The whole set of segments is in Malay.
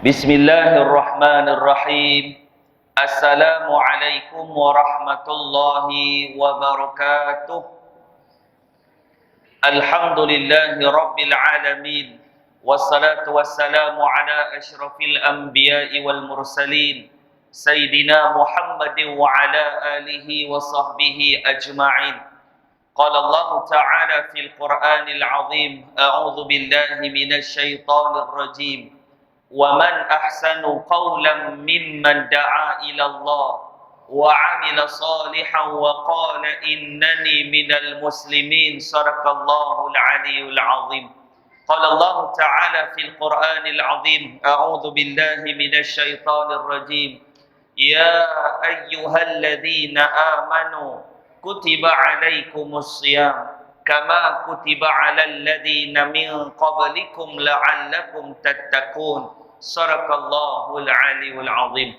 Bismillahirrahmanirrahim. Assalamualaikum warahmatullahi wabarakatuh. Alhamdulillahi rabbil alamin. Wassalatu wassalamu ala asyrafil anbiya'i wal mursalin, Sayyidina Muhammadin wa ala alihi wa sahbihi ajma'in. Qala Allah Ta'ala fil Qur'anil azim. A'udzu billahi minasy syaithanir rajim. وَمَنْ أَحْسَنُ قَوْلًا مِمَّنْ دَعَا إِلَى اللَّهِ وَعَمِلَ صَالِحًا وَقَالَ إِنَّنِي مِنَ الْمُسْلِمِينَ. صدق الله العلي العظيم. قال الله تعالى في القرآن العظيم. أعوذ بالله من الشيطان الرجيم. يا أيها الذين آمنوا كتب عليكم الصيام كما كتب على الذين من قبلكم لعلكم تتقون. Sadaqallahul aliyul azim.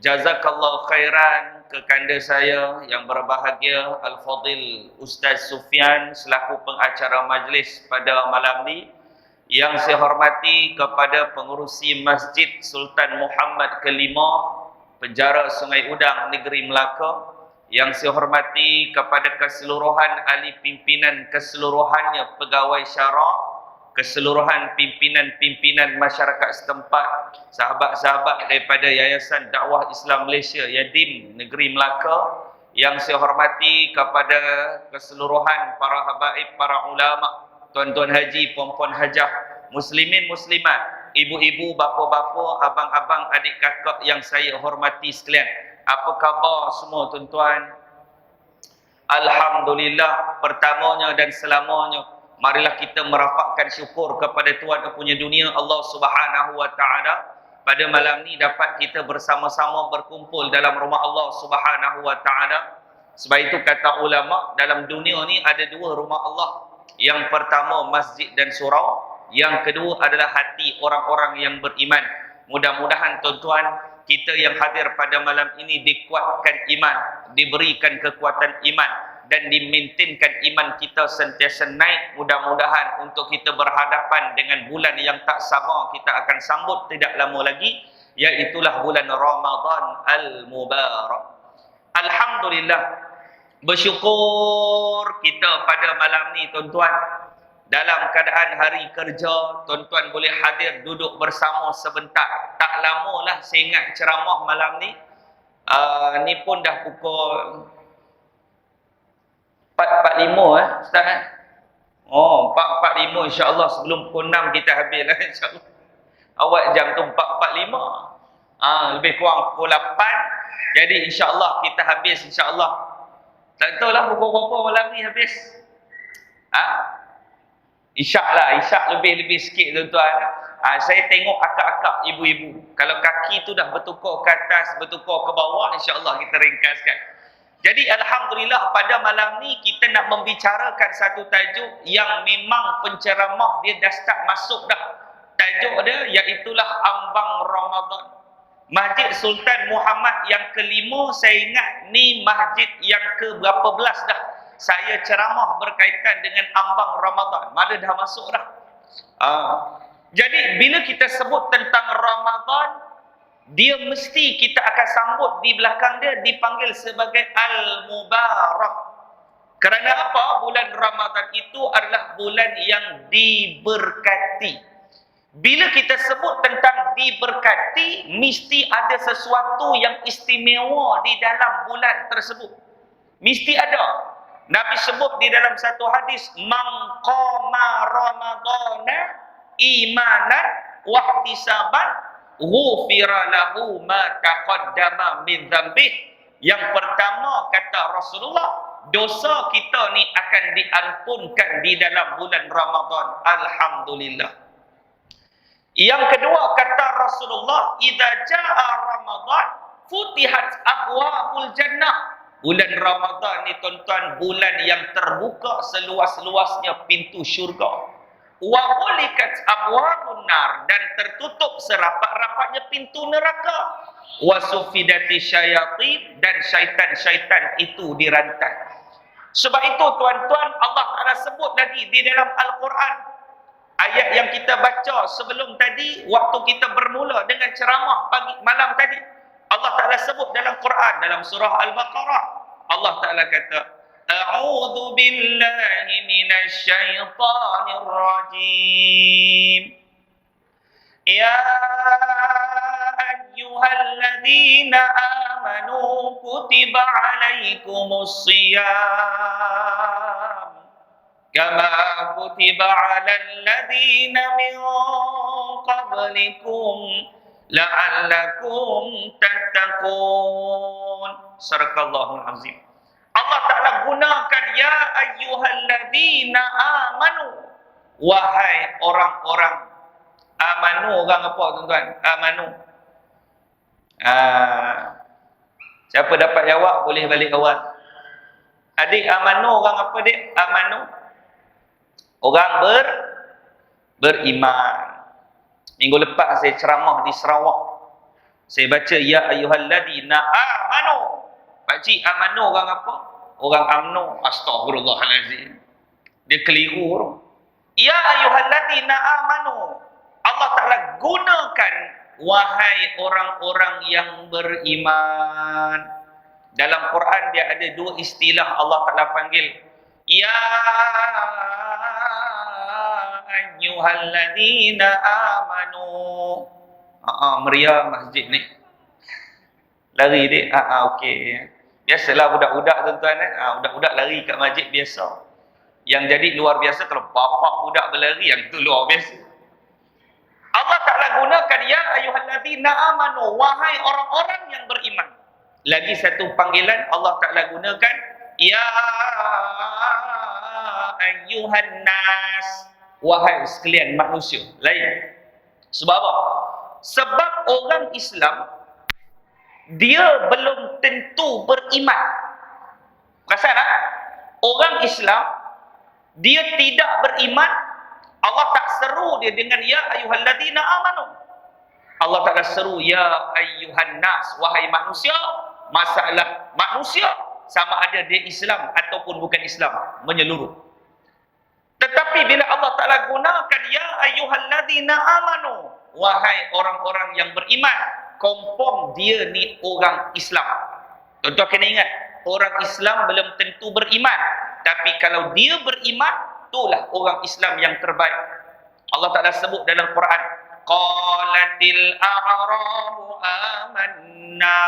Jazakallahu khairan kekanda saya yang berbahagia Al-Fadil Ustaz Sufyan selaku pengacara majlis pada malam ni. Yang saya hormati kepada pengurusi Masjid Sultan Muhammad ke-5 Penjara Sungai Udang Negeri Melaka. Yang saya hormati kepada keseluruhan ahli pimpinan keseluruhannya pegawai syara, keseluruhan pimpinan-pimpinan masyarakat setempat, sahabat-sahabat daripada Yayasan Dakwah Islam Malaysia Yadim Negeri Melaka. Yang saya hormati kepada keseluruhan para habaib, para ulama, tuan-tuan haji, puan-puan hajah, muslimin muslimat, ibu-ibu, bapa-bapa, abang-abang, adik kakak yang saya hormati sekalian. Apa khabar semua tuan-tuan? Alhamdulillah, pertamanya dan selamanya marilah kita merafakkan syukur kepada Tuhan punya dunia Allah Subhanahu wa taala. Pada malam ni dapat kita bersama-sama berkumpul dalam rumah Allah Subhanahu wa taala. Sebab itu kata ulama, dalam dunia ni ada dua rumah Allah. Yang pertama masjid dan surau, yang kedua adalah hati orang-orang yang beriman. Mudah-mudahan tuan-tuan, kita yang hadir pada malam ini dikuatkan iman, diberikan kekuatan iman dan dimaintainkan iman kita sentiasa naik. Mudah-mudahan untuk kita berhadapan dengan bulan yang tak sabar kita akan sambut tidak lama lagi, iaitulah bulan Ramadan Al-Mubarak. Alhamdulillah, bersyukur kita pada malam ni tuan-tuan. Dalam keadaan hari kerja, tuan-tuan boleh hadir duduk bersama sebentar. Tak lama lah saya ingat ceramah malam ni. Ni pun dah pukul 4.45 Ustaz. Oh, 4.45 insya-Allah, sebelum pukul 6 kita habis lah insya-Allah. Awak jam tu 4.45. Lebih kurang pukul 8. Jadi insya-Allah kita habis insya-Allah. Tak tahu lah pukul berapa malam ni habis. Isyak lah, isyak lebih-lebih sikit tuan-tuan. Saya tengok akak-akak, ibu-ibu, kalau kaki tu dah bertukar ke atas, bertukar ke bawah, insya-Allah kita ringkaskan. Jadi alhamdulillah pada malam ni kita nak membicarakan satu tajuk yang memang penceramah dia dah start masuk dah. Tajuk dia iaitulah ambang Ramadan. Masjid Sultan Muhammad yang ke-5, saya ingat ni masjid yang ke-berapa belas dah saya ceramah berkaitan dengan ambang Ramadan. Mana dah masuk dah. Jadi bila kita sebut tentang Ramadan, dia mesti kita akan sambut di belakang dia dipanggil sebagai Al-Mubarak. Kerana apa? Bulan Ramadan itu adalah bulan yang diberkati. Bila kita sebut tentang diberkati, mesti ada sesuatu yang istimewa di dalam bulan tersebut. Mesti ada. Nabi sebut di dalam satu hadis, man qama ramadhana imanan wa ihtisaban ghufira lahu ma taqaddama min dzambih. Yang pertama kata Rasulullah, dosa kita ni akan diampunkan di dalam bulan Ramadan. Alhamdulillah. Yang kedua kata Rasulullah, idza jaa Ramadan futihat abwabul jannah. Bulan Ramadan ni tuan-tuan, bulan yang terbuka seluas-luasnya pintu syurga. Wa ghulikat abwabun nar, dan tertutup serapat-rapatnya pintu neraka. Wa sufidati syayatin, dan syaitan-syaitan itu dirantai. Sebab itu tuan-tuan, Allah Ta'ala sebut lagi di dalam Al-Quran. ayat yang kita baca sebelum tadi, waktu kita bermula dengan ceramah pagi malam tadi, Allah Ta'ala sebut dalam Quran, dalam surah Al-Baqarah, Allah Ta'ala kata, A'udhu billahi minasyaitanir rajim. Ya ayyuhalladzina amanu kutiba alaikumus siyam kama kutiba alal ladzina min qablikum la'allakum tattaqun. Sadaqallahul azim. Allah Ta'ala gunakan ya ayyuhalladzina amanu, wahai orang-orang. Amanu orang apa tuan-tuan? Amanu. Siapa dapat jawab boleh balik awal. Adik, amanu orang apa dik? Amanu orang beriman. Minggu lepas saya ceramah di Sarawak. Saya baca ya ayyuhalladzina amanu. Pak cik, amanu orang apa? Orang amnu. Astaghfirullahalazim. Dia keliru. Ya ayyuhalladzina amanu. Allah Ta'ala gunakan wahai orang-orang yang beriman. Dalam Quran dia ada dua istilah Allah Ta'ala panggil. Ya ayyuhalladzina amanu. Meriah masjid ni. Lari dik. Okey. Biasalah budak-budak tuan-tuan. Budak-budak lari kat masjid biasa. Yang jadi luar biasa kalau bapak budak berlari, yang itu luar biasa. Allah Ta'ala gunakan ya ayyuhalladzina amanu, wahai orang-orang yang beriman. Lagi satu panggilan Allah Ta'ala gunakan ya ayyuhan nas, wahai sekalian manusia. Lain. Sebab apa? Sebab orang Islam dia belum tentu beriman. Perasan tak? Orang Islam dia tidak beriman. Allah tak seru dia dengan ya ayyuhalladzina amanu. Allah Ta'ala seru ya ayyuhan nas, wahai manusia. Masalah manusia sama ada dia Islam ataupun bukan Islam, menyeluruh. Tetapi bila Allah Ta'ala gunakan ya ayyuhalladzina amanu, wahai orang-orang yang beriman, confirm dia ni orang Islam. Tuan-tuan kena ingat, orang Islam belum tentu beriman, tapi kalau dia beriman, itulah orang Islam yang terbaik. Allah Ta'ala sebut dalam Quran, qalatil a'rabu amanna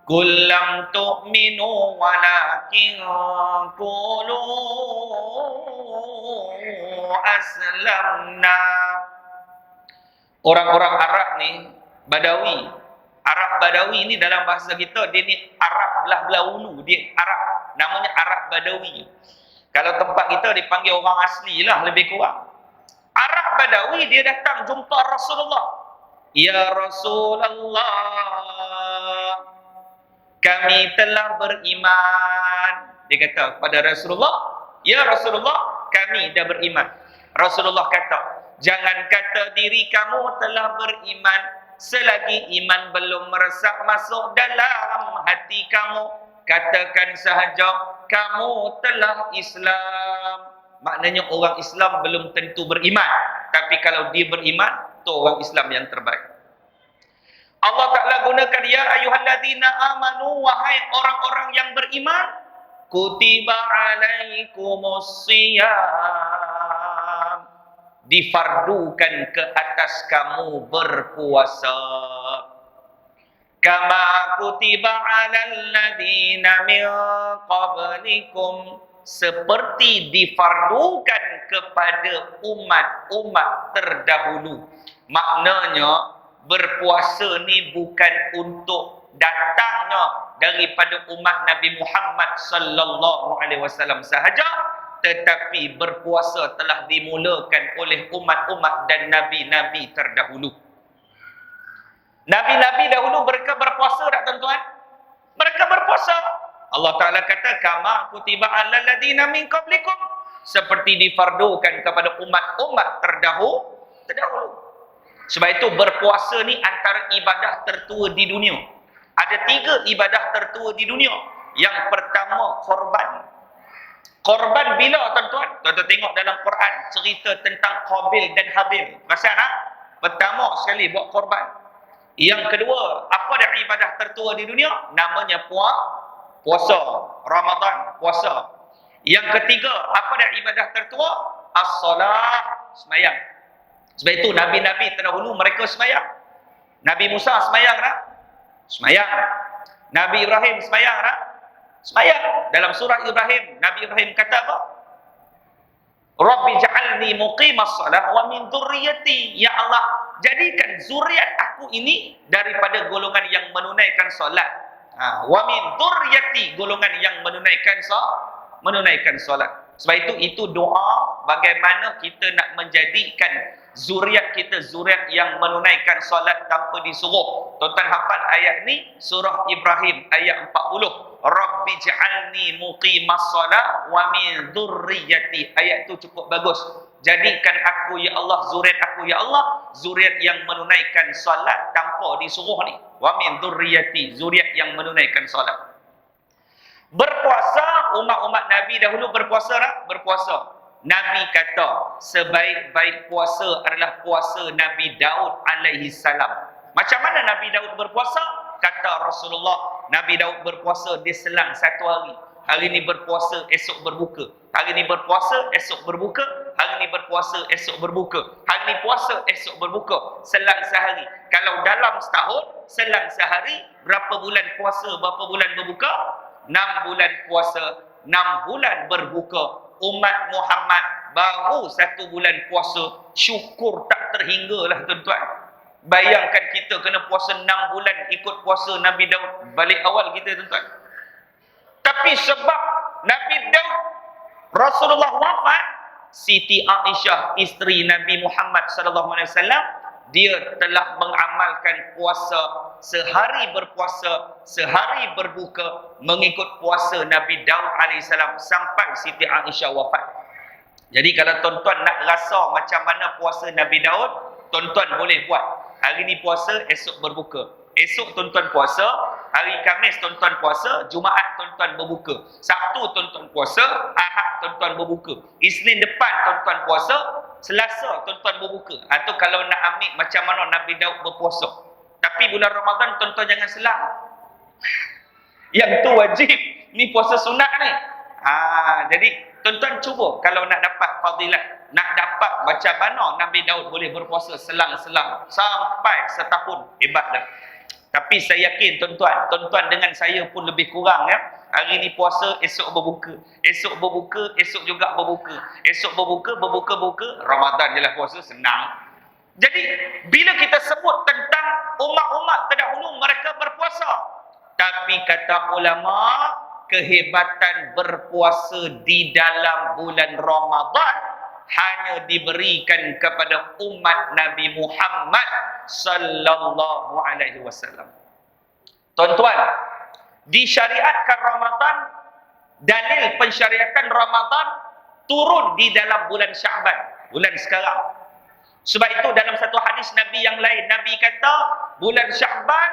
qul lam tu'minu walakin qulu aslamna. Orang-orang Arab ni, Badawi, Arab Badawi ni dalam bahasa kita, dia ni Arab belah-belah ulu, dia Arab, namanya Arab Badawi. Kalau tempat kita dipanggil orang asli lah lebih kurang. Arab Badawi dia datang jumpa Rasulullah. Ya Rasulullah, kami telah beriman. Dia kata kepada Rasulullah, ya Rasulullah, kami dah beriman. Rasulullah kata, jangan kata diri kamu telah beriman selagi iman belum meresap masuk dalam hati kamu. Katakan sahaja kamu telah Islam. Maknanya orang Islam belum tentu beriman, tapi kalau dia beriman, itu orang Islam yang terbaik. Allah Ta'ala gunakan ya ayyuhalladzina amanu, wahai orang-orang yang beriman, kutiba alaikumus siyam, difardukan ke atas kamu berpuasa. Kama kutiba alal ladzina min qablikum, seperti difardukan kepada umat-umat terdahulu. Maknanya berpuasa ni bukan untuk datangnya daripada umat Nabi Muhammad sallallahu alaihi wasallam sahaja, tetapi berpuasa telah dimulakan oleh umat-umat dan nabi-nabi terdahulu. Nabi-nabi dahulu mereka berpuasa tak tuan-tuan? Mereka berpuasa. Allah Ta'ala kata, kama kutiba alal ladzina min qablikum, seperti difardukan kepada umat-umat terdahulu. Sebab itu berpuasa ni antara ibadah tertua di dunia. Ada 3 ibadah tertua di dunia. Yang pertama korban. Korban bila tuan-tuan? Tuan-tuan tengok dalam Quran cerita tentang Qabil dan Habil. Perasan tak? Pertama sekali buat korban. Yang kedua, apa dia ibadah tertua di dunia? Namanya puasa. Ramadan, puasa. Yang ketiga, apa dia ibadah tertua? As-salat, sembahyang. Sebab itu Nabi-Nabi terdahulu mereka sembahyang. Nabi Musa sembahyang tak? Sembahyang. Nabi Ibrahim sembahyang tak? Sembahyang. Dalam surah Ibrahim, Nabi Ibrahim kata apa? Rabbi ja'alni muqimas salah wa min dzurriyyati. Ya Allah, jadikan zuriat aku ini daripada golongan yang menunaikan solat. Wa min dzurriyyati, golongan yang menunaikan solat. Sebab itu doa bagaimana kita nak menjadikan zuriat kita zuriat yang menunaikan solat tanpa disuruh. Tuan-tuan hafal ayat ni, surah Ibrahim ayat 40. Rabbi ja'alni muqimas salat wa min dzurriyyati. Ayat tu cukup bagus. Jadikan aku ya Allah, zuriat aku ya Allah, zuriat yang menunaikan solat tanpa disuruh ni. Wa min dzurriyyati, zuriat yang menunaikan solat. Berpuasa, umat-umat Nabi dahulu berpuasa tak? Berpuasa. Nabi kata, sebaik-baik puasa adalah puasa Nabi Daud alaihi salam. Macam mana Nabi Daud berpuasa? Kata Rasulullah, Nabi Daud berpuasa di selang satu hari. Hari ni berpuasa, esok berbuka. Hari ni berpuasa, esok berbuka. Hari ni berpuasa, esok berbuka. Hari ni puasa, esok berbuka. Selang sehari. Kalau dalam setahun, selang sehari, berapa bulan puasa, berapa bulan berbuka? 6 bulan puasa, 6 bulan berbuka. Umat Muhammad baru 1 bulan puasa, syukur tak terhinggalah tuan-tuan. Bayangkan kita kena puasa 6 bulan ikut puasa Nabi Daud balik awal kita tuan-tuan. Tapi sebab Nabi Daud, Rasulullah wafat, Siti Aisyah isteri Nabi Muhammad sallallahu alaihi wasallam, dia telah mengamalkan puasa, sehari berpuasa, sehari berbuka, mengikut puasa Nabi Daud alaihissalam sampai Siti Aisyah wafat. Jadi kalau tuan-tuan nak rasa macam mana puasa Nabi Daud, tuan-tuan boleh buat. Hari ni puasa, esok berbuka. Esok tuan-tuan puasa, hari Khamis tuan-tuan puasa, Jumaat tuan-tuan berbuka. Sabtu tuan-tuan puasa, Ahad tuan-tuan berbuka. Isnin depan tuan-tuan puasa, Selasa tuan-tuan berbuka. Atau kalau nak ambil macam mana Nabi Daud berpuasa. Tapi bulan Ramadan tuan-tuan jangan selang. Yang tu wajib. Ni puasa sunat ni. Jadi tuan-tuan cuba kalau nak dapat fadilat, nak dapat macam mana Nabi Daud boleh berpuasa selang-selang sampai setahun, hebat dah. Tapi saya yakin tuan-tuan dengan saya pun lebih kurang ya. Hari ni puasa, esok berbuka. Esok berbuka, esok juga berbuka. Esok berbuka, berbuka. Ramadan je lah puasa, senang. Jadi, bila kita sebut tentang umat-umat terdahulu, mereka berpuasa. Tapi kata ulama, kehebatan berpuasa di dalam bulan Ramadan hanya diberikan kepada umat Nabi Muhammad sallallahu alaihi wasallam. Tuan-tuan, disyariatkan Ramadan, dalil pensyariatan Ramadan turun di dalam bulan Syaban, bulan sekarang. Sebab itu dalam satu hadis Nabi yang lain, Nabi kata bulan Syaban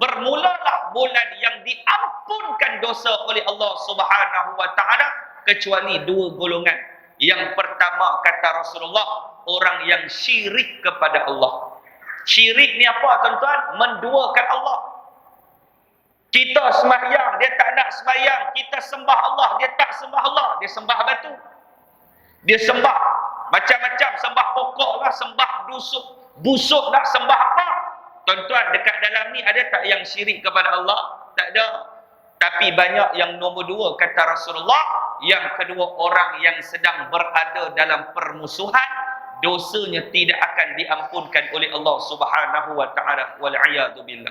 bermulalah bulan yang diampunkan dosa oleh Allah Subhanahu wa taala kecuali 2 golongan. Yang pertama kata Rasulullah, orang yang syirik kepada Allah. Syirik ni apa tuan-tuan? Menduakan Allah. Kita sembahyang, dia tak nak sembahyang. Kita sembah Allah, dia tak sembah Allah. Dia sembah batu. Dia sembah macam-macam. Sembah pokok lah, sembah busuk lah, sembah apa. Tuan-tuan, dekat dalam ni ada tak yang syirik kepada Allah? Tak ada. Tapi banyak yang nombor 2 kata Rasulullah. Yang kedua, orang yang sedang berada dalam permusuhan, dosanya tidak akan diampunkan oleh Allah Subhanahu wa taala. Wal a'yadu billah.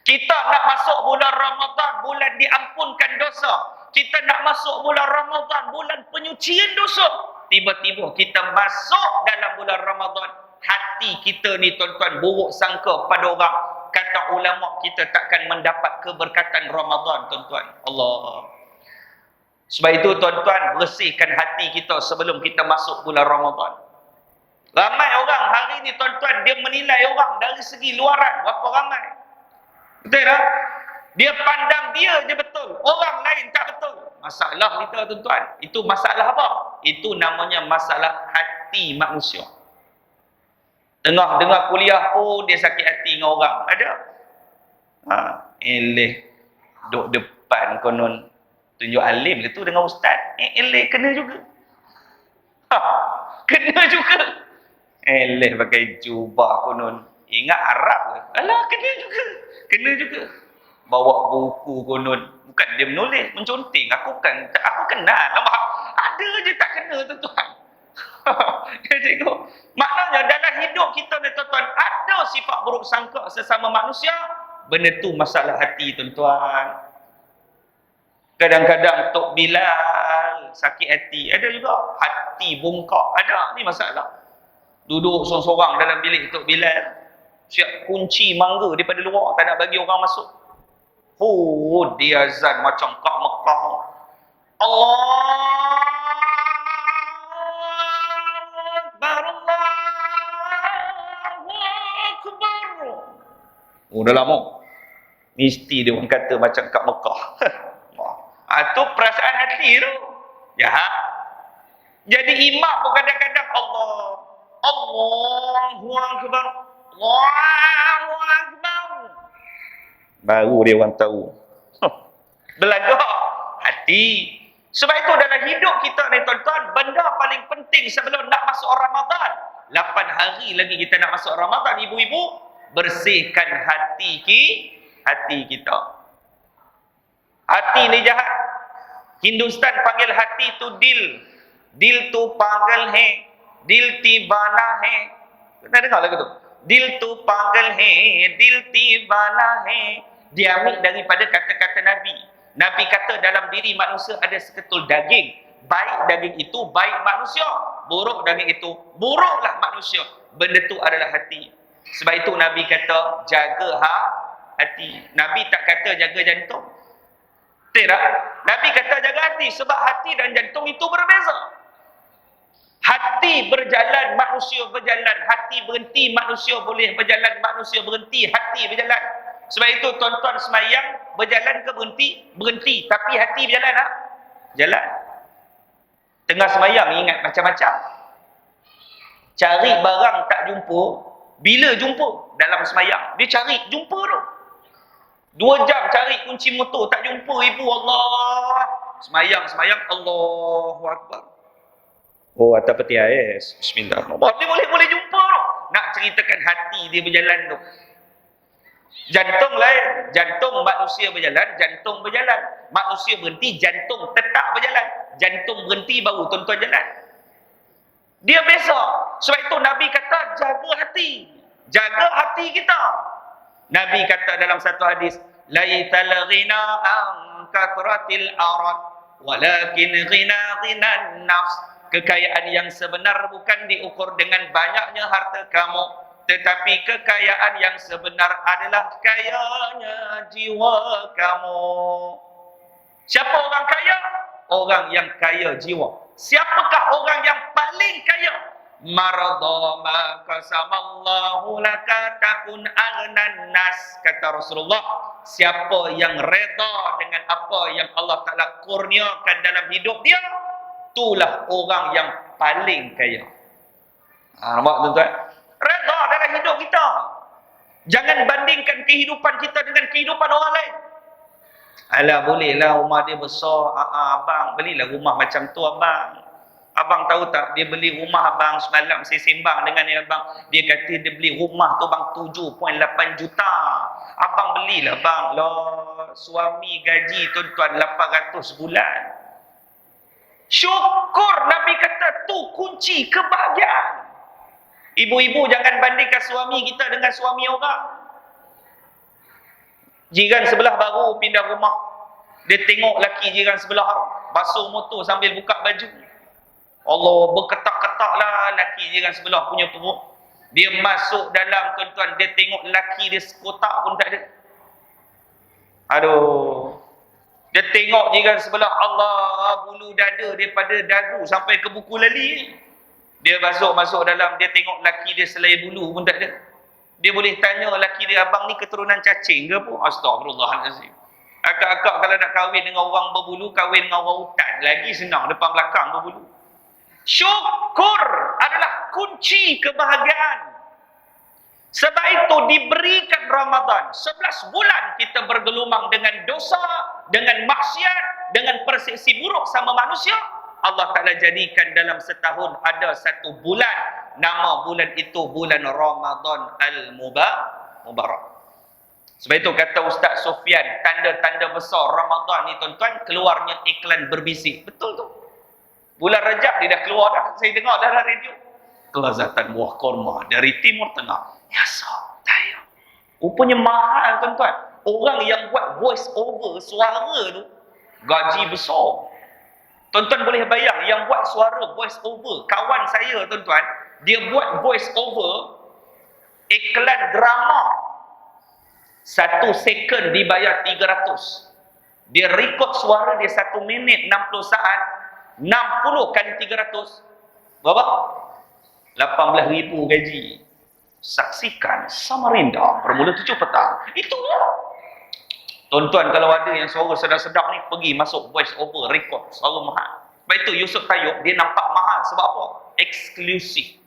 Kita nak masuk bulan Ramadan, bulan diampunkan dosa. Kita nak masuk bulan Ramadan, bulan penyucian dosa. Tiba-tiba kita masuk dalam bulan Ramadan, hati kita ni tuan-tuan buruk sangka pada orang. Kata ulama, kita takkan mendapat keberkatan Ramadan tuan-tuan. Allah. Sebab itu tuan-tuan, bersihkan hati kita sebelum kita masuk bulan Ramadan. Ramai orang hari ni tuan-tuan, dia menilai orang dari segi luaran. Berapa ramai? Betul tak? Dia pandang dia je betul, orang lain tak betul. masalah kita tuan-tuan. Itu masalah apa? Itu namanya masalah hati manusia. Tengah dengar kuliah pun dia sakit hati dengan orang. Ada? Eleh duduk depan konon tunjuk alim tu dengan ustaz. Eleh kena juga. Kena juga. Eleh pakai jubah konon. Ingat Arab ke? Alah, kena juga. Kena juga. Bawa buku konon. Bukan dia menulis, menconteng. Aku kenal. Nampak? Ada je tak kena tuan-tuan. Cikgu. Maknanya dalam hidup kita ni tuan-tuan, ada sifat buruk sangka sesama manusia. Benda tu masalah hati tuan-tuan. Kadang-kadang Tok Bilal sakit hati. Ada juga. Hati bongkak. Ada. Ni masalah. Duduk sorang-sorang dalam bilik Tok Bilal. Siap kunci mangga daripada luar. Tak nak bagi orang masuk. Dia azan macam kat Mekah. Allah Akbar, Allahu Akbar. Dah lama. Mesti dia orang kata macam kat Mekah. Itu perasaan hati tu. Ya. Jadi imam pun kadang-kadang Allahu Akbar. Allahu Akbar. Baru dia orang tahu. Belagak hati. Sebab itu dalam hidup kita ni tuan-tuan, benda paling penting sebelum nak masuk Ramadan. 8 hari lagi kita nak masuk Ramadan, ibu-ibu, bersihkan hati kita. Hati ni jahat. Hindustan panggil hati tu dil. Dil tu pagal hai. Dil ti bana hai. Pernah dengar lagu tu? Dil tu pagal hai, dil ti bana hai. Dia ambil daripada kata-kata Nabi. Nabi kata dalam diri manusia ada seketul daging. Baik daging itu, baik manusia. Buruk daging itu, buruklah manusia. Benda tu adalah hati. Sebab itu Nabi kata, jaga hati. Nabi tak kata jaga jantung. Tidak. Nabi kata jaga hati. Sebab hati dan jantung itu berbeza. Hati berjalan, manusia berjalan. Hati berhenti, manusia boleh berjalan. Manusia berhenti, hati berjalan. Sebab itu tuan-tuan semayang, berjalan ke berhenti? Berhenti. Tapi hati berjalan tak? Jalan. Tengah semayang ingat macam-macam. Cari barang tak jumpa. Bila jumpa? Dalam semayang. Dia cari, jumpa tu. 2 jam cari kunci motor, tak jumpa, ibu Allah. Semayang, Allahu Akbar. Atas peti ais. Bismillah. Dia boleh jumpa tu. Nak ceritakan hati dia berjalan tu. Jantung lain. Jantung manusia berjalan, jantung berjalan. Manusia berhenti, jantung tetap berjalan. Jantung berhenti baru tuan-tuan jalan. Dia biasa. Sebab itu Nabi kata jaga hati. Jaga hati kita. Nabi kata dalam satu hadis, laital ghina an kathratil arad walakin ghinan nafs. Kekayaan yang sebenar bukan diukur dengan banyaknya harta kamu, tetapi kekayaan yang sebenar adalah kayanya jiwa kamu. Siapa orang kaya? Orang yang kaya jiwa. Siapakah orang yang paling kaya? Marada ma qasamallahu laka takun aghnan nas, kata Rasulullah. Siapa yang reda dengan apa yang Allah Ta'ala kurniakan dalam hidup dia, itulah orang yang paling kaya. Nampak tuan-tuan? Reda dalam hidup kita. Jangan bandingkan kehidupan kita dengan kehidupan orang lain. Alah, bolehlah rumah dia besar. Abang, belilah rumah macam tu abang. Abang tahu tak, dia beli rumah abang semalam saya sembang dengan dia abang. Dia kata dia beli rumah tu bang 7.8 juta. Abang belilah bang. Lah, suami gaji tuan-tuan 800 bulan. Syukur, Nabi kata tu kunci kebahagiaan. Ibu-ibu jangan bandingkan suami kita dengan suami orang. Jiran sebelah baru pindah rumah. Dia tengok laki jiran sebelah basuh motor sambil buka baju. Allah, berketak-ketak lah laki jiran sebelah punya perut. Dia masuk dalam tuan-tuan, dia tengok laki dia sekotak pun tak ada. Aduh. Dia tengok jiran sebelah, Allah, bulu dada daripada dagu sampai ke buku lali. Dia masuk dalam, dia tengok laki dia selai bulu pun tak ada. Dia boleh tanya laki dia, abang ni keturunan cacing ke apa? Astagfirullahalazim. Agak-agak kalau nak kahwin dengan orang berbulu, kahwin dengan orang hutan. Lagi senang, depan belakang berbulu. Syukur adalah kunci kebahagiaan. Sebab itu diberikan Ramadan 11 bulan kita bergelumang dengan dosa, dengan maksiat, dengan persepsi buruk sama manusia. Allah Ta'ala jadikan dalam setahun ada satu bulan, nama bulan itu bulan Ramadan Al-Mubarak. Sebab itu kata Ustaz Sufyan, tanda-tanda besar Ramadan ni tuan-tuan, keluarnya iklan berbisik. Betul tu. Bulan Rajab dia dah keluar dah, saya dengar dalam radio. Kelazatan buah korma dari Timur Tengah. Ya tayo. Rupanya mahal tuan-tuan. Orang yang buat voice over suara tu gaji besar. Tuan-tuan boleh bayang yang buat suara voice over. Kawan saya tuan-tuan, dia buat voice over iklan drama. 1 second dibayar 300. Dia rekod suara dia 1 minit 60 saat. 60 kali 300. Berapa? 18,000 gaji. Saksikan Samarinda bermula 7 petang. Itulah. Tuan-tuan, kalau ada yang suara sedap-sedap ni, pergi masuk voice over, record, suara mahal. Sebab itu Yusuf Tayyub, dia nampak mahal. Sebab apa? Eksklusif.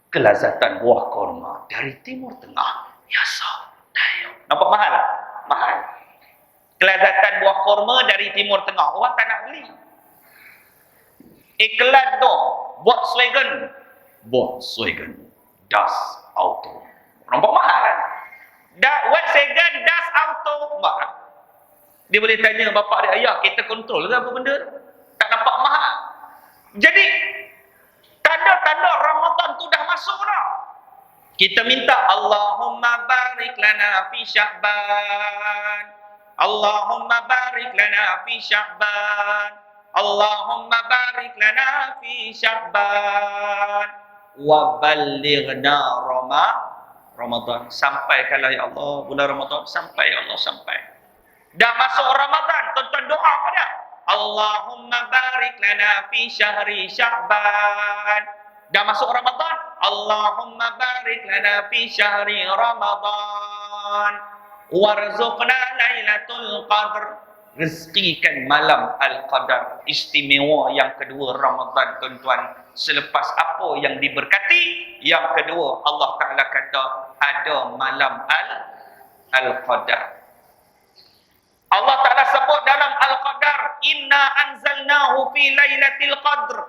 Kelazatan buah korma dari Timur Tengah. Yusuf Tayyub. Nampak mahal? Mahal. Kelazatan buah korma dari Timur Tengah. Orang tak nak beli. Iklan tu, Volkswagen Das Auto. Nampak mahal kan? Volkswagen Das Auto mahal. Dia boleh tanya bapak dia, ayah kita kontrol ke apa benda? Tak nampak mahal. Jadi tanda-tanda Ramadan tu dah masuk dah. Kita minta Allahumma barik lana fi Sya'ban. Allahumma barik lana fi Sya'ban. Allahumma barik lana fi Sya'ban wa ballighna Ramadan. Sampaikanlah ya Allah bulan Ramadan, sampai ya Allah, sampai. Dah masuk Ramadan, tuan-tuan doa apa dah? Allahumma barik lana fi syahri Sya'ban. Dah masuk Ramadan, Allahumma barik lana fi syahri Ramadan warzuqna lailatul qadr. Rezekikan malam Al-Qadar. Istimewa yang kedua Ramadan tuan-tuan. Selepas apa yang diberkati, yang kedua Allah Ta'ala kata ada malam Al-Qadar. Allah Ta'ala sebut dalam Al-Qadar, inna anzalnahu fi lailatul qadr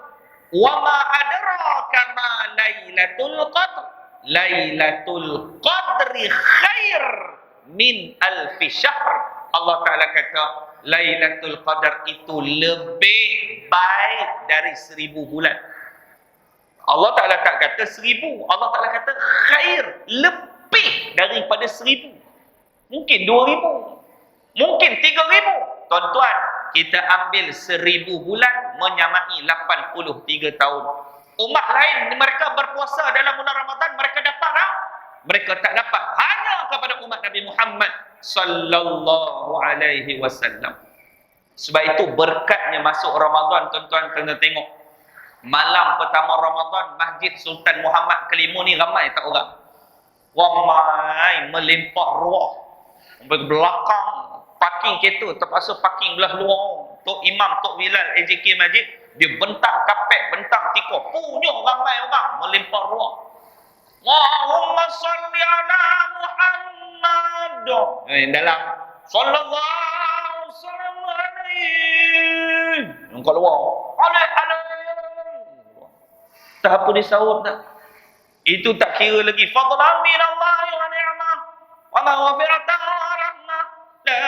wa ma adraka ma lailatul qadr. Lailatul qadri khair min alfi syahr. Allah Ta'ala kata Lailatul Qadar itu lebih baik dari 1000 bulan. Allah Ta'ala tak kata 1000. Allah Ta'ala kata khair, lebih daripada 1000. Mungkin 2000, mungkin 3000. Tuan-tuan, kita ambil 1000 bulan menyamai 83 tahun. Umat lain mereka berpuasa dalam bulan Ramadan, mereka dapat tak? Mereka tak dapat. Hanya kepada umat Nabi Muhammad sallallahu alaihi wasallam. Sebab itu berkatnya masuk Ramadan, tuan-tuan kena tengok. Malam pertama Ramadan, Masjid Sultan Muhammad kelima ni ramai tak orang? Ramai melimpah ruah. Sampai belakang, parking kereta terpaksa parking belah luar. Tok Imam, Tok Bilal, AJK Masjid, dia bentang kapet, bentang tikar. Punya ramai orang melimpah ruah. Allahumma salli ala Muhammad. Dalam sallallahu alaihi. Yang kat luar. Tak apa disahut tak. Itu tak kira lagi. Fadlan min Allah wa ni'mah. Wa maghfiratan wa rahmah. La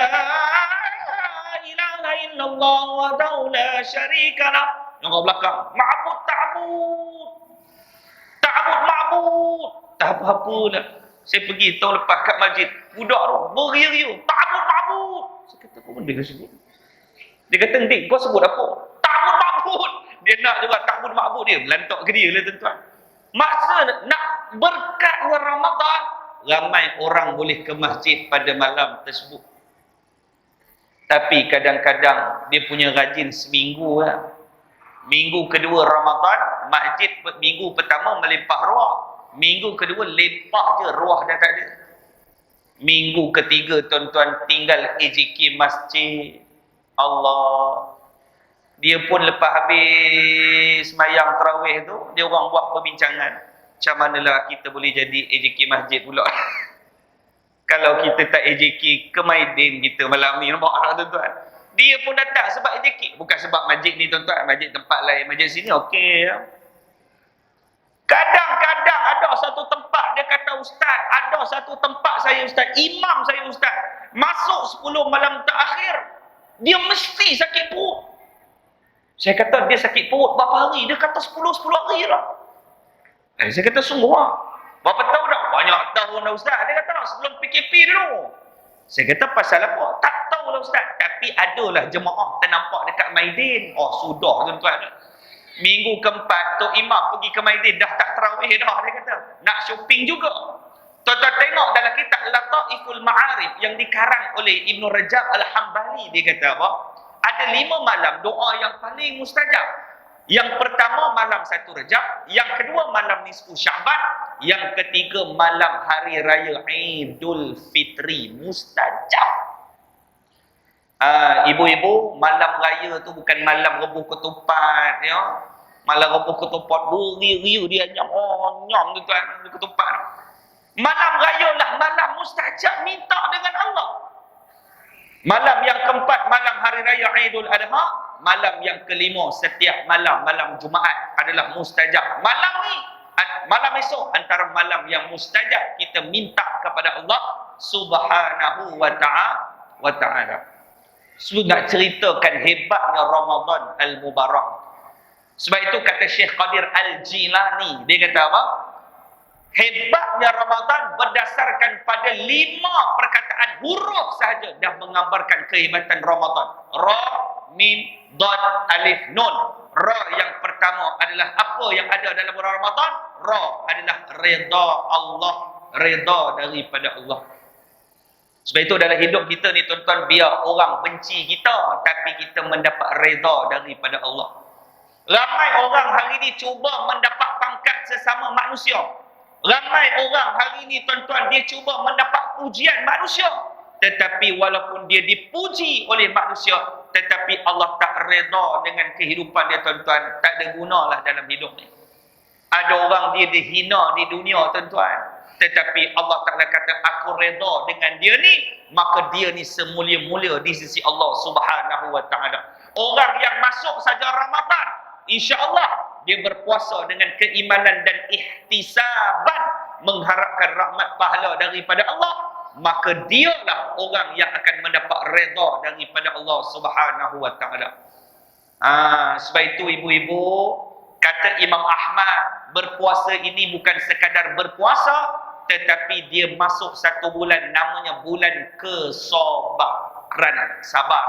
ilaha illallah wa la syarika lah. Yang kat belakang. Ma'bud ta'bud. Ta'bud ma'bud. Tak apa-apa lah. Saya pergi tahun lepas kat masjid. Budak tu beria-ria. Ta'bud ma'bud. Saya kata apa benda kau sebut? Dia kata, Dik, kau sebut apa? Ta'bud ma'bud. Dia nak juga ta'bud ma'bud dia. Melantak ke dia lah tuan-tuan. Maksa nak berkat Ramadan, ramai orang boleh ke masjid pada malam tersebut. Tapi kadang-kadang dia punya rajin seminggu lah. Minggu kedua Ramadan, masjid minggu pertama melimpah ruah. Minggu kedua limpah je, ruah dah tak ada. Minggu ketiga tuan-tuan tinggal AJK masjid. Allah. Dia pun lepas habis semayang tarawih tu, dia orang buat perbincangan. Macam manalah kita boleh jadi AJK masjid pula. Kalau kita tak AJK ke Maidin kita malam ni, nampak tak tuan-tuan? Dia pun datang sebab AJK. Bukan sebab masjid ni tuan-tuan, masjid tempat lain, masjid sini okey ya. Kadang-kadang ada satu tempat dia kata ustaz, ada satu tempat saya ustaz, imam saya ustaz, masuk 10 malam terakhir, dia mesti sakit perut. Saya kata dia sakit perut berapa hari? Dia kata 10 hari lah. Saya kata sungguh lah. Berapa tahun dah? Banyak tahun dah ustaz. Dia kata sebelum PKP dulu. Saya kata pasal apa? Tak tahu lah ustaz. Tapi adalah jemaah ternampak dekat Maidin. Oh sudah tuan-tuan. Minggu keempat Tok Imam pergi ke Maidin dah tak tarawih dah, dia kata. Nak shopping juga. Tuan-tuan tengok dalam kitab Lataiful Ma'arif yang dikarang oleh Ibn Rajab Al-Hambali, dia kata apa? Ada 5 malam doa yang paling mustajab. Yang pertama malam 1 Rajab, yang kedua malam nisfu Syaban, yang ketiga malam hari raya Idul Fitri, mustajab. Ibu-ibu, malam raya tu bukan malam rebus ketupat ya. Malam rebus ketupat beri-riu dia nyam tuan ketupat. Malam raya lah malam mustajab, minta dengan Allah. Malam yang keempat malam hari raya Idul Adha, malam yang kelima setiap malam Jumaat adalah mustajab. Malam ni, malam esok antara malam yang mustajab kita minta kepada Allah Subhanahu wa ta'ala. So, nak ceritakan hebatnya Ramadan Al-Mubarak. Sebab itu kata Syekh Qadir Al-Jilani, dia kata apa? Hebatnya Ramadan berdasarkan pada 5 perkataan huruf sahaja dah menggambarkan kehebatan Ramadan. Ra, Mim, Dad, Alif, Nun. Ra yang pertama adalah apa yang ada dalam bulan Ramadan? Ra adalah redha Allah, redha daripada Allah. Sebab itu dalam hidup kita ni tuan-tuan, biar orang benci kita, tapi kita mendapat redha daripada Allah. Ramai orang hari ni cuba mendapat pangkat sesama manusia. Ramai orang hari ni tuan-tuan, dia cuba mendapat pujian manusia. Tetapi walaupun dia dipuji oleh manusia, tetapi Allah tak redha dengan kehidupan dia tuan-tuan. Tak ada gunalah dalam hidup ni. Ada orang dia dihina di dunia tuan-tuan, tetapi Allah Ta'ala kata aku redha dengan dia ni, maka dia ni semulia-mulia di sisi Allah Subhanahu wa ta'ala. Orang yang masuk saja Ramadan, insya-Allah dia berpuasa dengan keimanan dan ihtisaban, mengharapkan rahmat pahala daripada Allah, maka dialah orang yang akan mendapat redha daripada Allah Subhanahu wa ta'ala. Sebab itu ibu-ibu, kata Imam Ahmad, berpuasa ini bukan sekadar berpuasa, tetapi dia masuk satu bulan, namanya bulan kesabaran, sabar.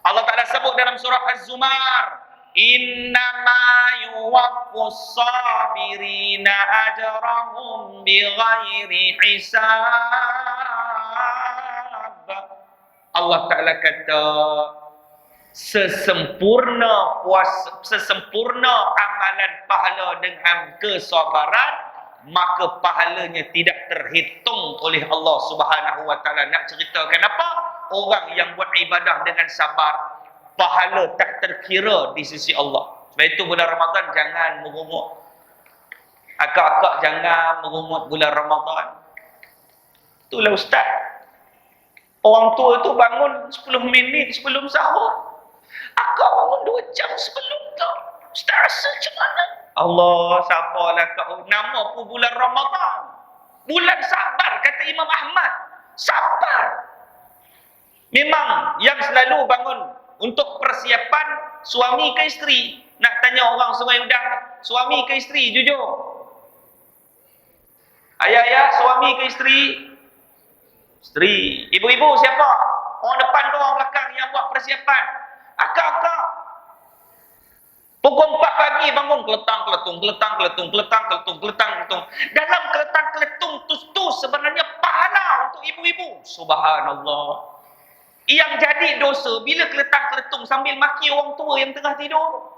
Allah Ta'ala sebut dalam surah Az-Zumar, innama yuwaffus sabirina ajrahum bighairi hisab. Allah Ta'ala kata, sesempurna puasa, sesempurna amalan pahala dengan kesabaran, maka pahalanya tidak terhitung oleh Allah Subhanahu wa ta'ala. Nak ceritakan apa? Orang yang buat ibadah dengan sabar, pahala tak terkira di sisi Allah. Sebab itu bulan Ramadan jangan merungut. Akak-akak jangan merungut bulan Ramadan. Itulah ustaz, orang tua tu bangun 10 minit sebelum sahur, akak bangun 2 jam sebelum tu. Ustaz rasa macam mana? Allah, sabarlah kau. Nama pun bulan Ramadan, bulan sabar, kata Imam Ahmad. Sabar. Memang yang selalu bangun untuk persiapan suami ke isteri. Nak tanya orang Sungai Udang, suami ke isteri, jujur. Ayah-ayah, suami ke isteri? Isteri. Ibu-ibu siapa? Orang depan ke orang belakang yang buat persiapan? Akak-akak. Pukul 4 pagi bangun, keletang-keletung. Dalam keletang-keletung tu sebenarnya pahala untuk ibu-ibu. Subhanallah. Yang jadi dosa bila keletang-keletung sambil maki orang tua yang tengah tidur.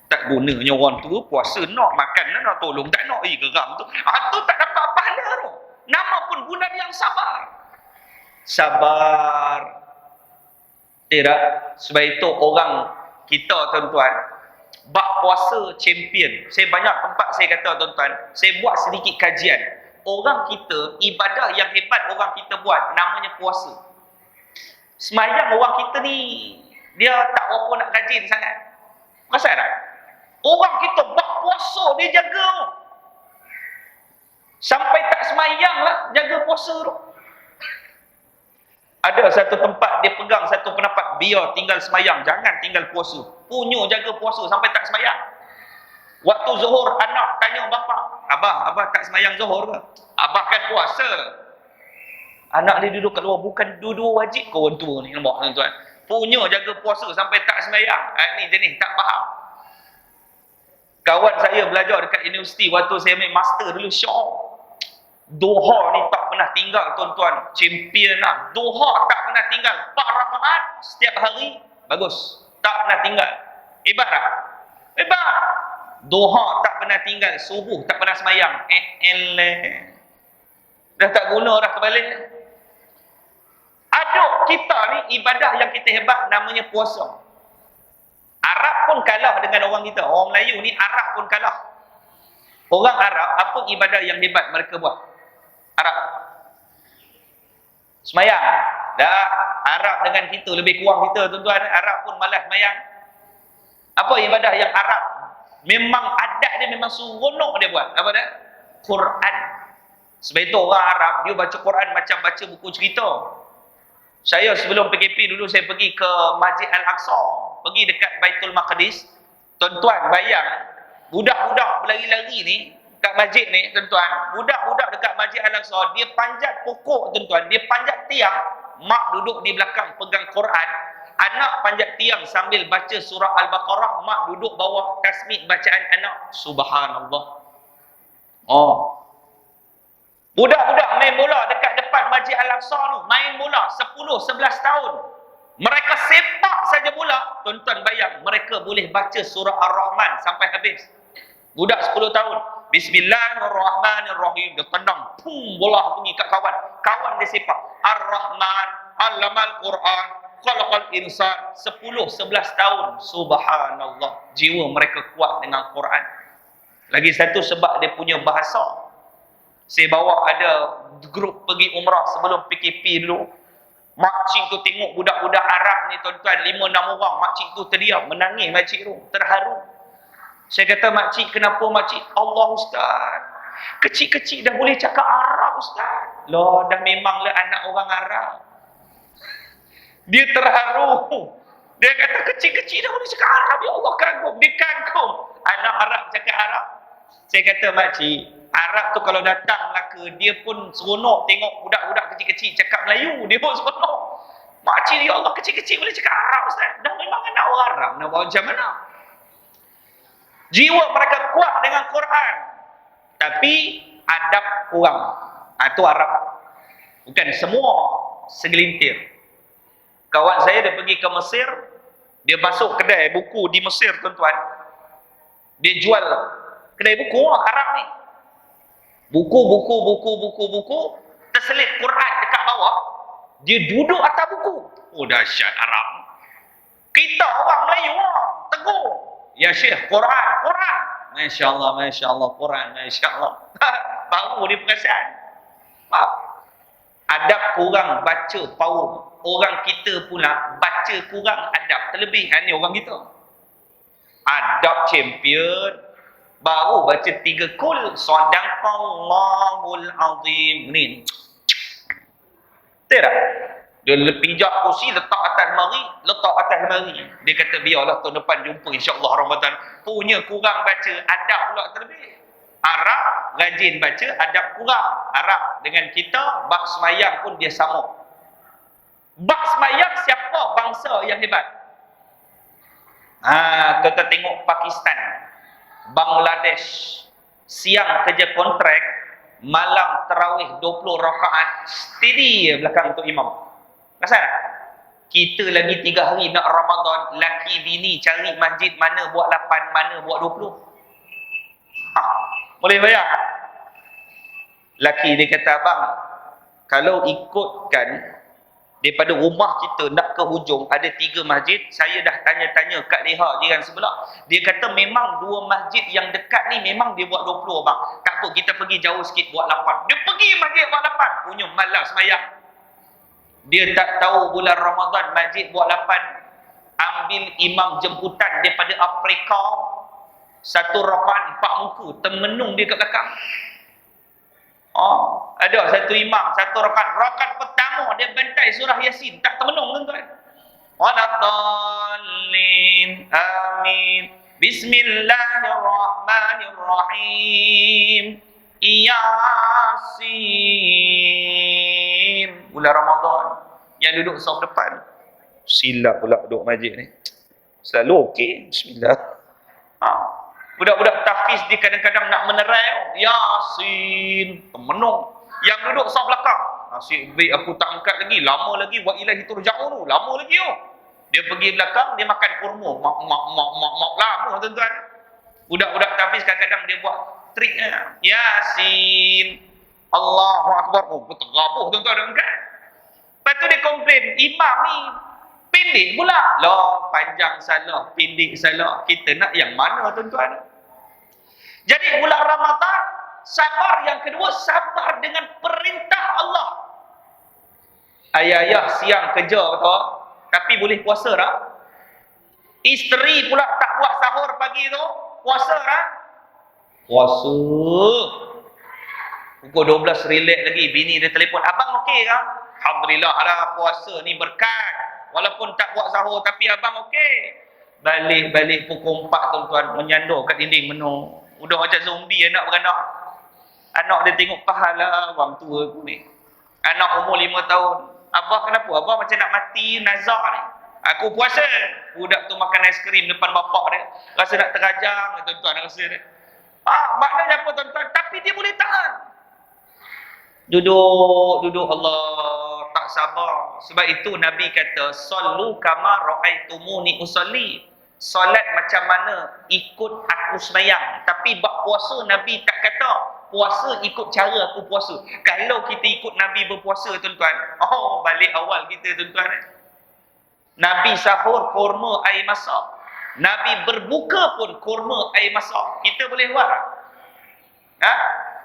Tak gunanya orang tua puasa nak makan, nak tolong, tak nak geram tu. Tu tak dapat pahala tu. Nama pun bulan yang sabar. Sabar. Tidak. Sebab itu orang kita, tuan-tuan, bak puasa champion. Saya banyak tempat saya kata, tuan-tuan, saya buat sedikit kajian. Orang kita, ibadah yang hebat orang kita buat, namanya puasa. Semayang orang kita ni, dia tak berapa nak rajin sangat. Perasan tak? Orang kita bak puasa, dia jaga. Sampai tak semayang lah, jaga puasa tu. Ada satu tempat dia pegang satu pendapat, biar tinggal semayang, jangan tinggal puasa. Punya jaga puasa sampai tak semayang. Waktu zuhur, anak tanya bapa, abah tak semayang zuhur ke? Abah kan puasa. Anak dia duduk kat luar, bukan duduk wajib ke orang tua ni, nampak tuan-tuan. Punya jaga puasa sampai tak semayang. Ni jenis tak faham. Kawan saya belajar dekat universiti, waktu saya ambil master dulu, syok. Duha ni tak pernah tinggal, tuan-tuan. Champion lah. Duha tak pernah tinggal. 4 rakaat setiap hari. Bagus. Tak pernah tinggal. Hebat tak? Hebat. Duha tak pernah tinggal. Subuh tak pernah semayang. Dah tak guna dah kebalik. Aduk kita ni, ibadah yang kita hebat namanya puasa. Arab pun kalah dengan orang kita. Orang Melayu ni, Arab pun kalah. Orang Arab, apa ibadah yang hebat mereka buat? Arab. Semayang. Dah, Arab dengan kita, lebih kurang kita, tuan-tuan. Arab pun malas semayang. Apa ibadah yang Arab? Memang adat dia, memang seronok dia buat. Apa dia? Quran. Sebab itu orang Arab, dia baca Quran macam baca buku cerita. Saya sebelum PKP dulu, saya pergi ke Masjid Al-Aqsa. Pergi dekat Baitul Maqdis. Tuan-tuan, bayang, budak-budak berlari-lari ni, kat masjid ni, tuan-tuan, budak-budak dekat Masjid Al-Aqsa, dia panjat pokok, tuan-tuan, dia panjat tiang, mak duduk di belakang pegang Quran, anak panjat tiang sambil baca surah Al-Baqarah, mak duduk bawah tasmid bacaan anak. Subhanallah. Budak-budak main bola dekat depan Masjid Al-Aqsa tu, main bola 10-11 tahun. Mereka sepak saja bola, tuan-tuan bayang, mereka boleh baca surah Ar-Rahman sampai habis. Budak 10 tahun. Bismillahirrahmanirrahim. Dia tendang. Pum, bola pergi kat kawan. Kawan dia sepak. Ar-Rahman. Allamal Quran. Khalaqal insan. 10-11 tahun. Subhanallah. Jiwa mereka kuat dengan Quran. Lagi satu sebab dia punya bahasa. Saya bawa ada grup pergi umrah sebelum PKP dulu. Makcik tu tengok budak-budak Arab ni, tuan-tuan, 5-6 orang. Makcik tu terdiam. Menangis makcik tu. Terharu. Saya kata, makcik, kenapa makcik? Allah Ustaz, kecil-kecil dah boleh cakap Arab Ustaz. Loh, dah memanglah anak orang Arab. Dia terharu. Dia kata, kecil-kecil dah boleh cakap Arab. Ya Allah, kagum. Dia kagum. Anak Arab cakap Arab. Saya kata, makcik, Arab tu kalau datang Melaka, dia pun seronok tengok budak-budak kecil-kecil cakap Melayu. Dia pun seronok. Makcik, ya Allah, kecil-kecil boleh cakap Arab Ustaz. Dah memang anak orang Arab. Nak buat macam mana? Jiwa mereka kuat dengan Quran, tapi adab kurang. Itu Arab. Bukan semua, segelintir. Kawan saya dia pergi ke Mesir, dia masuk kedai buku di Mesir, tuan-tuan. Dia jual kedai buku Arab ni. Buku, terselip Quran dekat bawah. Dia duduk atas buku. Oh, dahsyat Arab. Kita orang Melayu tegur. Ya Syekh, Quran. Masya Allah, Quran, Masya Allah. Baru dia perasan. Adab kurang, baca power. Orang kita pula baca kurang, adab terlebih. Ini orang kita. Adab champion. Baru baca 3 kul. Sadaqallahul azim. Ni. Tidak. Dia pijak kursi, letak atas mari. Dia kata, biarlah tahun depan jumpa insyaAllah Ramadan. Punya kurang baca, adab pula terlebih. Arab rajin baca, adab kurang. Arab dengan kita, bab semayang pun dia sama. Bab semayang siapa bangsa yang hebat? Kita tengok Pakistan, Bangladesh, siang kerja kontrak, malam tarawih 20 rakaat steady belakang tu imam. Kenapa? Kita lagi 3 hari nak Ramadan, laki bini cari masjid mana buat 8, mana buat 20. Boleh bayar? Laki dia kata, abang, kalau ikutkan Daripada rumah kita nak ke hujung ada 3 masjid. Saya dah tanya-tanya kat Leha jiran sebelah. Dia kata memang 2 masjid yang dekat ni memang dia buat 20 bang. Tak apa, kita pergi jauh sikit buat 8. Dia pergi masjid buat 8. Punya malas semayang. Dia tak tahu bulan Ramadan masjid buat 8. Ambil imam jemputan daripada Afrika. 1 rakaat 4 muka. Termenung dia kat belakang. Oh, ada satu imam, 1 rakaat. Rakaat pertama dia bantai surah Yasin, tak termenung tuan-tuan. Waladdallin. Amin. Bismillahirrahmanirrahim. Yasin. Bulan Ramadan. Yang duduk saf depan. Silap pula duduk masjid ni. Selalu okey. Bismillah. Budak-budak tahfiz dia kadang-kadang nak menerai. Yasin. Temenung. Yang duduk saf belakang. Nasib baik aku tak angkat lagi. Lama lagi. Wa ilahi turja'un tu. Lama lagi tu. Dia pergi belakang. Dia makan kurma. Mak. Lama tuan-tuan. Budak-budak tahfiz kadang-kadang dia buat triknya. Yasin. Allahu Akbar. Oh, tergabuh tuan-tuan kan. Lepas tu dia komplain. Imam ni pendek pula. Lah, panjang salah, pendek salah. Kita nak yang mana tuan-tuan? Jadi bulan Ramadan, sabar yang kedua, sabar dengan perintah Allah. Ayah-ayah siang kerja betul, tapi boleh puasa tak? Isteri pula tak buat sahur pagi tu, puasa tak? Puasa. Pukul 12 relax lagi, bini dia telefon, abang okey tak? Alhamdulillah lah, puasa ni berkat. Walaupun tak buat sahur, tapi abang okey. Balik pukul 4 tuan-tuan, menyandor kat dinding menung. Udah macam zombie anak beranak. Anak dia tengok pahala orang tua aku ni. Anak umur 5 tahun. Abah kenapa? Abah macam nak mati nazak ni. Aku puasa. Budak tu makan aiskrim depan bapak dia. Rasa nak terajang tuan-tuan rasa dia. Maknanya apa tuan-tuan? Tapi dia boleh tahan. Duduk Allah tak sabar. Sebab itu Nabi kata sallu kama raaitumuni usalli. Solat macam mana ikut aku sembahyang. Tapi bab puasa Nabi tak kata puasa ikut cara aku puasa. Kalau kita ikut Nabi berpuasa tuan-tuan, balik awal kita tuan-tuan. Nabi sahur kurma air masak. Nabi berbuka pun kurma air masak. Kita boleh buat tak?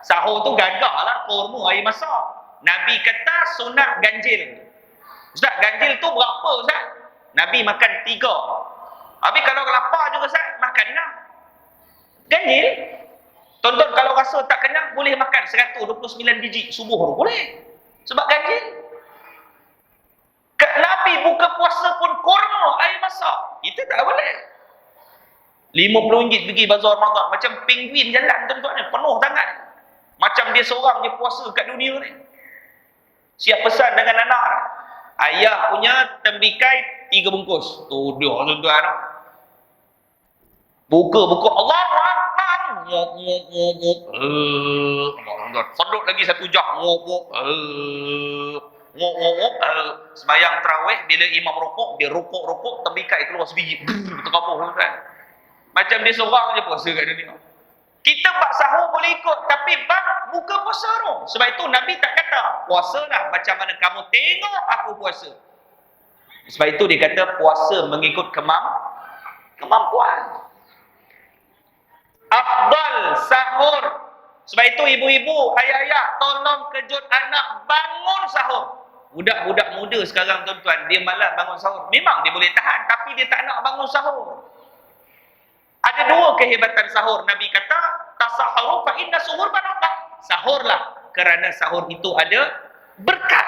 Sahur tu gagah lah, kurma air masak. Nabi kata sunat ganjil. Ustaz, ganjil tu berapa Ustaz? Nabi makan 3. Habis kalau lapar juga Ustaz, makan 6. Ganjil. Tonton kalau rasa tak kenyang, boleh makan 129 biji subuh tu. Boleh. Sebab ganjil. Nabi buka puasa pun kurma air masak. Kita tak boleh. RM50 pergi bazar Ramadan. Macam penguin jalan tuan-tuan ni. Penuh tangan. Macam dia seorang je puasa kat dunia ni. Siap pesan dengan anak. Ayah punya tembikai 3 bungkus. Tu dia tuan-tuan. Buka Allahu Akbar. Ngok. Sedut lagi 1 jam. Ngok. Sembayang tarawih bila imam rokok, dia rokok, tembikai keluar sebiji. Terkapur tuan. Macam dia seorang je puasa kat dunia. Kita bak sahur boleh ikut, tapi bak buka puasa tu. Sebab itu Nabi tak kata puasalah macam mana kamu tengok aku puasa. Sebab itu dia kata puasa mengikut kemampuan. Afdal sahur. Sebab itu ibu-ibu, ayah-ayah, tolong kejut anak bangun sahur. Budak-budak muda sekarang tuan-tuan, dia malas bangun sahur. Memang dia boleh tahan, tapi dia tak nak bangun sahur. Ada 2 kehebatan sahur. Nabi kata, tasaharu fa inna suhur barakah. Sahurlah, kerana sahur itu ada berkat.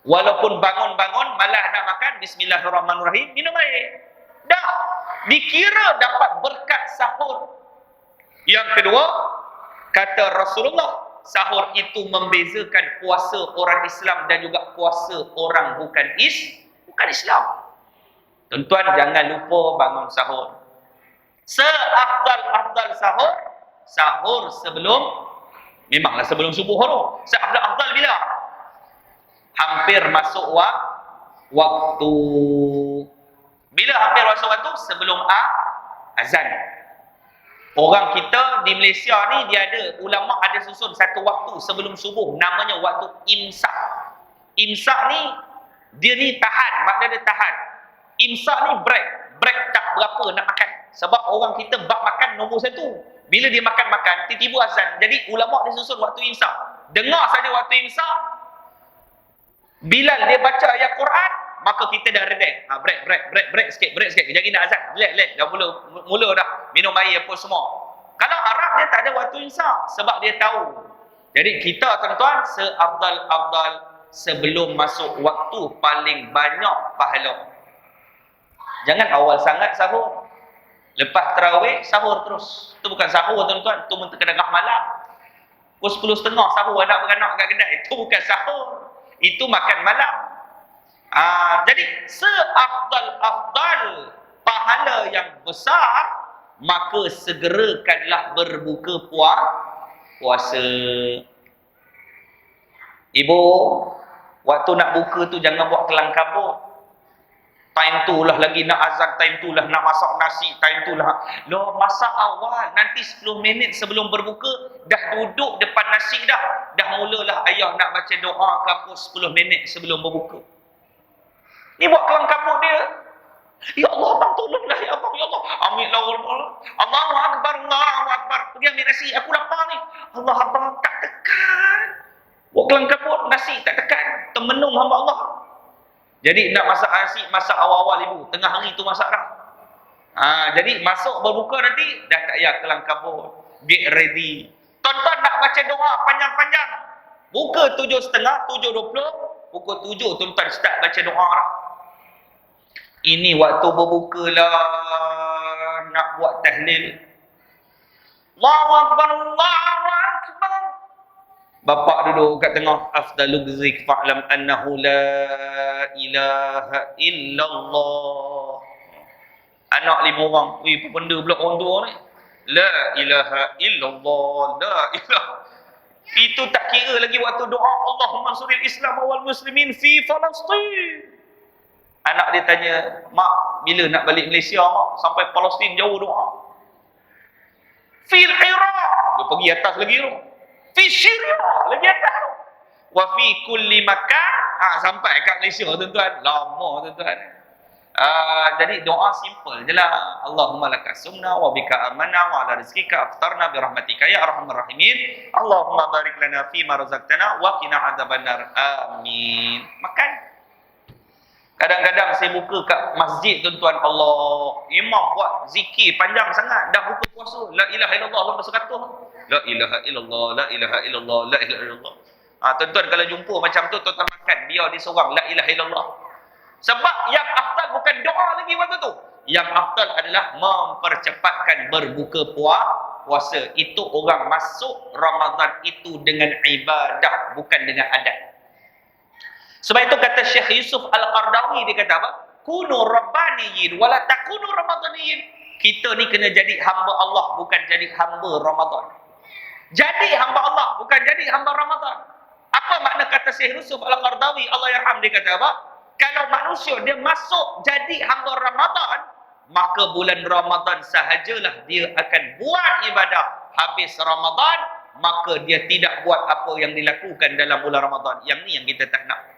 Walaupun bangun-bangun, malah nak makan, bismillahirrahmanirrahim, minum air. Dah, dikira dapat berkat sahur. Yang kedua, kata Rasulullah, sahur itu membezakan puasa orang Islam dan juga puasa orang bukan Islam. Tuan-tuan jangan lupa bangun sahur. Seafdal sahur sebelum, memanglah sebelum subuh tu. Seafdal bila? Hampir masuk waktu. Bila hampir masuk waktu? Sebelum azan. Orang kita di Malaysia ni, dia ada, ulama ada susun satu waktu sebelum subuh, namanya waktu imsak. Imsak ni Dia ni tahan, maknanya dia tahan. Imsak ni break tak berapa nak makan. Sebab orang kita bab makan nombor satu. Bila dia makan-makan, tiba-tiba azan. Jadi ulama dia susun waktu imsak. Dengar saja waktu imsak, Bilal dia baca ayat Quran, maka kita dah redek. Break sikit. Kejap lagi nak azan. Relax. Dah mula dah minum air apa semua. Kalau Arab dia tak ada waktu imsak sebab dia tahu. Jadi kita tuan-tuan seafdal sebelum masuk waktu paling banyak pahala. Jangan awal sangat sahur. Lepas tarawih sahur terus. Itu bukan sahur tuan-tuan, itu tengah malam. Pukul 10.30 sahur anak beranak kat kedai. Itu bukan sahur. Itu makan malam. Jadi seafdal pahala yang besar, maka segerakanlah berbuka puasa. Ibu, waktu nak buka tu jangan buat kelang kabut. Time tu lah lagi nak azan, time tu lah nak masak nasi, time tu lah. Loh, masak awal. Nanti 10 minit sebelum berbuka, dah duduk depan nasi dah. Dah mulalah ayah nak baca doa ke apa 10 minit sebelum berbuka. Ni buat kelang kabut dia. Ya Allah, abang tolonglah ya abang, ya Allah. Ambillah Allah. Allahu Akbar. Pergi ambil nasi, aku lapar ni. Allah, abang tak tekan. Buat kelang kabut, nasi tak tekan. Termenung hamba Allah. Jadi nak masak nasi, masak awal-awal ibu. Tengah hari tu masak dah. Jadi masuk berbuka nanti, dah tak payah kelang kabut. Get ready. Tuan-tuan nak baca doa panjang-panjang. Buka 7.30, 7.20. Pukul 7 tuan-tuan start baca doa dah. Ini waktu berbuka lah. Nak buat tahlil. Allahu Akbar. Bapak duduk kat tengah. Afdalul zik fa'lam annahu la ilaha illallah. Anak 5 orang. Apa benda pula orang tua ni? La ilaha illallah. La ilaha. Itu tak kira lagi waktu doa. Allahumma suril Islam wal muslimin fi Palestin. Anak dia tanya, mak, bila nak balik Malaysia mak? Sampai Palestin jauh doa. Fil Iraq. Dia pergi atas lagi tu. Fi Syria, lagi atas tu. Wa fi kulli makan. Sampai kat Malaysia tuan-tuan. Lama tuan-tuan. Jadi doa simple je lah. Allahumma laka sumna wa bika amanna wa ala rizkika aftarna bi rahmatika ya arhamar rahimin. Allahumma barik lana fi ma razaqtana wa qina adzabannar. Amin. Makan. Kadang-kadang saya buka kat masjid tuan-tuan, Allah, imam buat zikir panjang sangat, dah buka puasa, la ilaha illallah Allah 100. La ilaha illallah, la ilaha illallah, la ilaha illallah. Tuan-tuan kalau jumpa macam tu, tuan-tuan makan, biar dia seorang la ilaha illallah. Sebab yang afdal bukan doa lagi waktu tu. Yang afdal adalah mempercepatkan berbuka puasa. Itu orang masuk Ramadan itu dengan ibadah, bukan dengan adat. Sebab itu kata Syekh Yusuf Al-Qardawi, dia kata apa? Kunu rabbaniyin wala takunu ramadaniyin. Kita ni kena jadi hamba Allah, bukan jadi hamba Ramadan. Jadi hamba Allah, bukan jadi hamba Ramadan. Apa makna kata Syekh Yusuf Al-Qardawi, Allah yarham, dia kata apa? Kalau manusia dia masuk jadi hamba Ramadan, maka bulan Ramadan sahajalah dia akan buat ibadah. Habis Ramadan, maka dia tidak buat apa yang dilakukan dalam bulan Ramadan. Yang ni yang kita tak nak.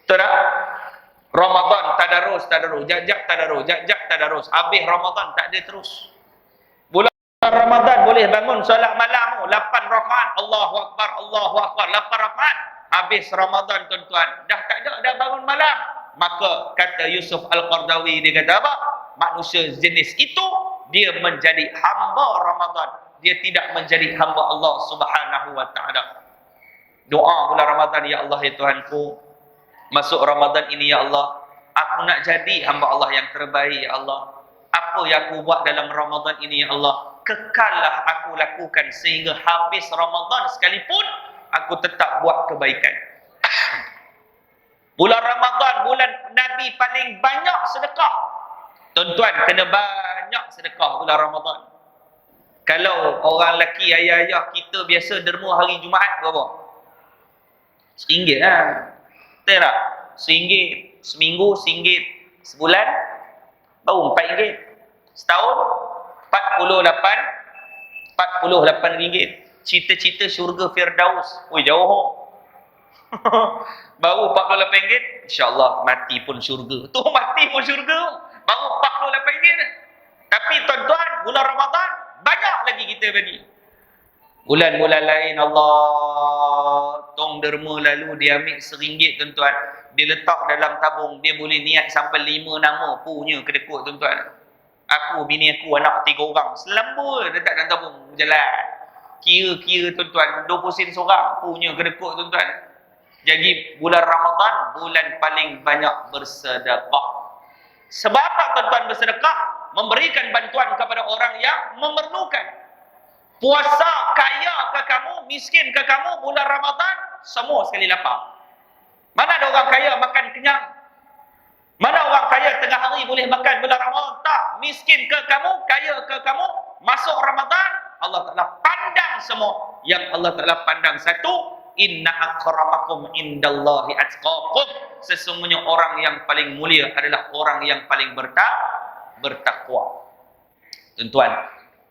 Tak? Ramadan tadarus, jajak tadarus. Habis Ramadan tak ada terus. Bulan Ramadan boleh bangun solat malam 8 rakaat, Allahu Akbar, 8 rakaat. Habis Ramadan tuan-tuan, dah tak ada, dah bangun malam. Maka kata Yusuf Al-Qardawi, dia kata apa? Manusia jenis itu dia menjadi hamba Ramadan. Dia tidak menjadi hamba Allah Subhanahu wa taala. Doa bulan Ramadan, ya Allah ya Tuhanku, masuk Ramadan ini ya Allah, aku nak jadi hamba Allah yang terbaik ya Allah. Apa yang aku buat dalam Ramadan ini ya Allah, kekallah aku lakukan sehingga habis Ramadan sekalipun aku tetap buat kebaikan. Bulan Ramadan, bulan Nabi paling banyak sedekah. Tuan-tuan kena banyak sedekah bulan Ramadan. Kalau orang lelaki ayah-ayah kita biasa derma hari Jumaat berapa? RM1 lah. Betul tak? RM1, seminggu RM1, sebulan baru RM4. Setahun RM48. Cita-cita syurga Firdaus. Oi, jauh. Baru RM48, insya-Allah mati pun syurga. Tu mati pun syurga. Baru RM48. Tapi tuan-tuan, bulan Ramadan banyak lagi kita bagi. Bulan-bulan lain Allah tong derma lalu dia ambil RM1 tuan-tuan. Dia letak dalam tabung, dia boleh niat sampai 5 nama punya kedekut tuan-tuan. Aku, bini aku, anak 3 orang. Selamba letak dalam tabung jalan. Kira-kira tuan-tuan, 20 sen seorang punya kedekut tuan-tuan. Jadi bulan Ramadan bulan paling banyak bersedekah. Sebab apa tuan-tuan bersedekah? Memberikan bantuan kepada orang yang memerlukan. Puasa kaya ke kamu, miskin ke kamu, bulan Ramadan semua sekali lapar. Mana ada orang kaya makan kenyang? Mana orang kaya tengah hari boleh makan bulan Ramadan? Tak. Miskin ke kamu, kaya ke kamu, masuk Ramadan Allah Ta'ala pandang semua. Yang Allah Ta'ala pandang satu, inna akramakum indallahi atqakum. Sesungguhnya orang yang paling mulia adalah orang yang paling bertakwa. Tuan-tuan,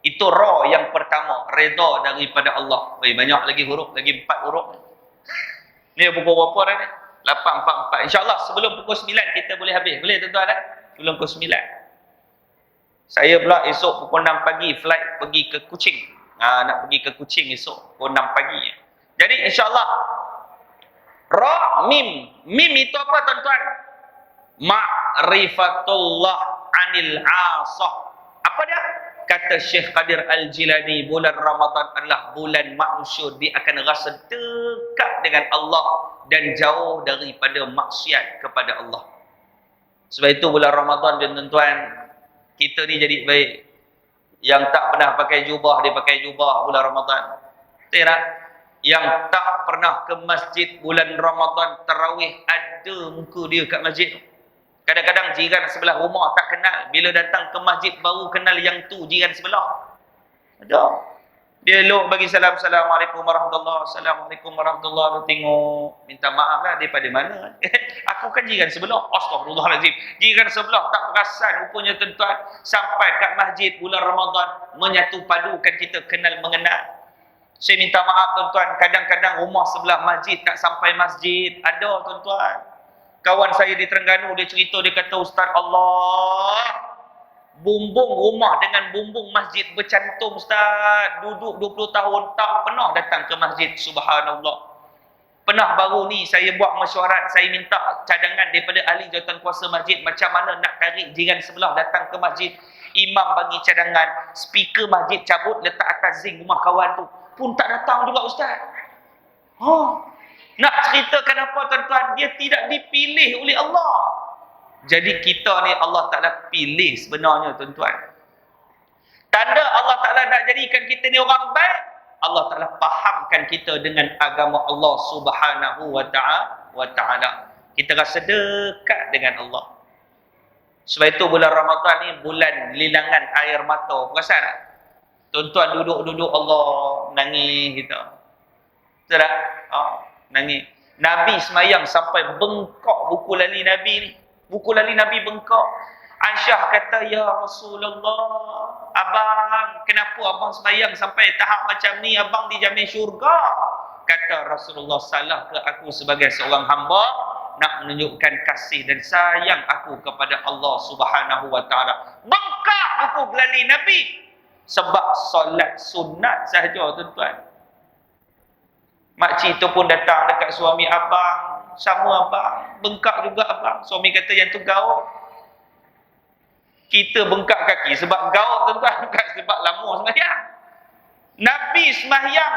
itu ra yang pertama, redha daripada Allah. Oi, banyak lagi huruf, lagi 4 huruf. Ni pukul berapa dah ni? 8.44. InsyaAllah sebelum pukul 9 kita boleh habis. Boleh tuan-tuan eh? Sebelum pukul 9. Saya pula esok pukul 6 pagi flight pergi ke Kuching. Nak pergi ke Kuching esok pukul 6 pagi. Jadi insyaAllah ra mim. Mim itu apa tuan-tuan? Ma'rifatullah anil asah. Apa dia? Kata Syekh Qadir Al-Jilani, bulan Ramadan adalah bulan manusia dia akan rasa dekat dengan Allah dan jauh daripada maksiat kepada Allah. Sebab itu bulan Ramadan tuan-tuan, kita ni jadi baik. Yang tak pernah pakai jubah, dia pakai jubah bulan Ramadan. Betul tak? Yang tak pernah ke masjid bulan Ramadan tarawih, ada muka dia kat masjid. Kadang-kadang jiran sebelah rumah tak kenal. Bila datang ke masjid baru kenal yang tu jiran sebelah. Ada. Dia elok bagi salam. Assalamualaikum warahmatullahi wabarakatuh. Assalamualaikum warahmatullahi wabarakatuh. Tengok. Minta maaf lah daripada mana. Aku kan jiran sebelah. Astaghfirullahaladzim. Jiran sebelah tak perasan rupanya tuan-tuan. Sampai kat masjid bulan Ramadan menyatu padukan kita kenal mengenal. Saya minta maaf tuan-tuan. Kadang-kadang rumah sebelah masjid tak sampai masjid. Ada tuan-tuan. Kawan saya di Terengganu, dia cerita, dia kata, Ustaz Allah, bumbung rumah dengan bumbung masjid bercantum Ustaz. Duduk 20 tahun, tak pernah datang ke masjid. Subhanallah. Pernah baru ni, saya buat mesyuarat, saya minta cadangan daripada ahli jawatan kuasa masjid, macam mana nak tarik jiran sebelah datang ke masjid. Imam bagi cadangan, speaker masjid cabut, letak atas zinc rumah kawan tu. Pun tak datang juga Ustaz. Nak ceritakan apa tuan-tuan? Dia tidak dipilih oleh Allah. Jadi kita ni Allah Ta'ala pilih sebenarnya tuan-tuan. Tanda Allah Ta'ala nak jadikan kita ni orang baik, Allah Ta'ala fahamkan kita dengan agama Allah Subhanahu wa ta'ala. Kita rasa dekat dengan Allah. Sebab itu bulan Ramadan ni bulan lilangan air mata. Perasan tak? Tuan-tuan duduk-duduk Allah nangis kita. Betul tak? Nangis. Nabi semayang sampai bengkak buku lali Nabi ni. Buku lali Nabi bengkak. Aisyah kata, ya Rasulullah, abang, kenapa abang semayang sampai tahap macam ni? Abang dijamin syurga. Kata Rasulullah, salah ke aku sebagai seorang hamba nak menunjukkan kasih dan sayang aku kepada Allah Subhanahu wa ta'ala. Bengkak buku lali Nabi. Sebab solat sunat sahaja tuan-tuan. Makcik tu pun datang dekat suami abang. Sama abang. Bengkak juga abang. Suami kata yang tu gaul. Kita bengkak kaki sebab gaul tuan-tuan. Bukan sebab lama semayang. Nabi semayang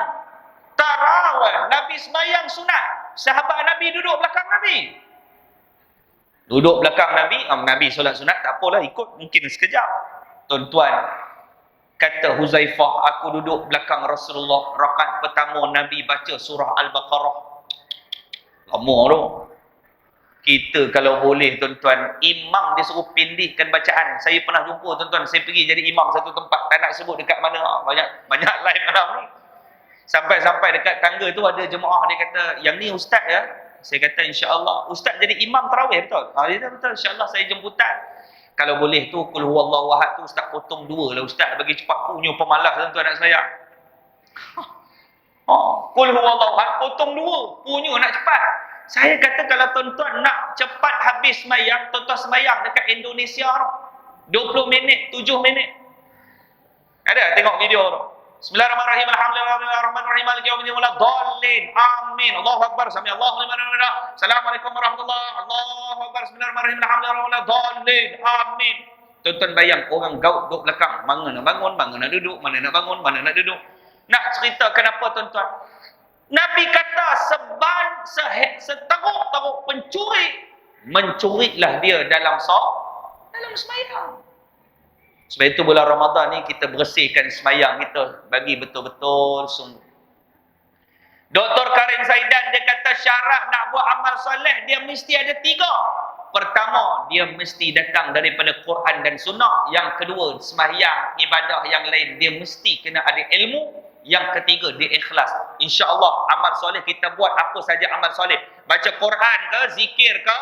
tarawih. Nabi semayang sunat. Sahabat Nabi duduk belakang Nabi. Duduk belakang Nabi. Nabi solat sunat tak apalah ikut. Mungkin sekejap. Tuan-tuan. Kata Huzaifah, aku duduk belakang Rasulullah. Rakaat pertama Nabi baca surah Al-Baqarah. Lama tu. Kita kalau boleh tuan-tuan, imam dia suruh pendekkan bacaan. Saya pernah jumpa tuan-tuan, saya pergi jadi imam satu tempat. Tak nak sebut dekat mana. Banyak live malam ni. Sampai-sampai dekat tangga tu ada jemaah, dia kata, yang ni ustaz ya? Saya kata insya-Allah. Ustaz jadi imam tarawih betul? Dia kata betul, insya-Allah saya jemputan. Kalau boleh tu kul huwallahu ahad tu ustaz potong 2 lah ustaz, bagi cepat punya pemalas tuan-tuan nak sembahyang. Kul huwallahu ahad potong 2, punya nak cepat. Saya kata kalau tuan-tuan nak cepat habis semayang, tuan-tuan semayang dekat Indonesia tu. 20 minit, 7 minit. Ada tengok video tu. Bismillahirrahmanirrahim. Alhamdulillahirrahmanirrahim. Maliki yaumiddin waladdallin. Amin. Allahu akbar. Sami Allahu liman hamidah. Assalamualaikum warahmatullahi. Allahu akbar. Bismillahirrahmanirrahim. Alhamdulillah waladdallin. Amin. Tuan-tuan bayang orang gaut duduk belakang. Mana nak bangun, mana nak duduk, mana nak bangun, mana nak duduk. Nak cerita kenapa tuan-tuan? Nabi kata seteruk-teruk pencuri, mencurilah dia dalam semayang. Sebab itu bulan Ramadan ni kita bersihkan semayang kita bagi betul-betul sungguh. Dr. Karim Zaidan dia kata syarat nak buat amal soleh dia mesti ada 3. Pertama, dia mesti datang daripada Quran dan Sunnah. Yang kedua, semayang, ibadah yang lain dia mesti kena ada ilmu. Yang ketiga, dia ikhlas. InsyaAllah amal soleh kita buat apa saja amal soleh. Baca Quran ke, zikir ke,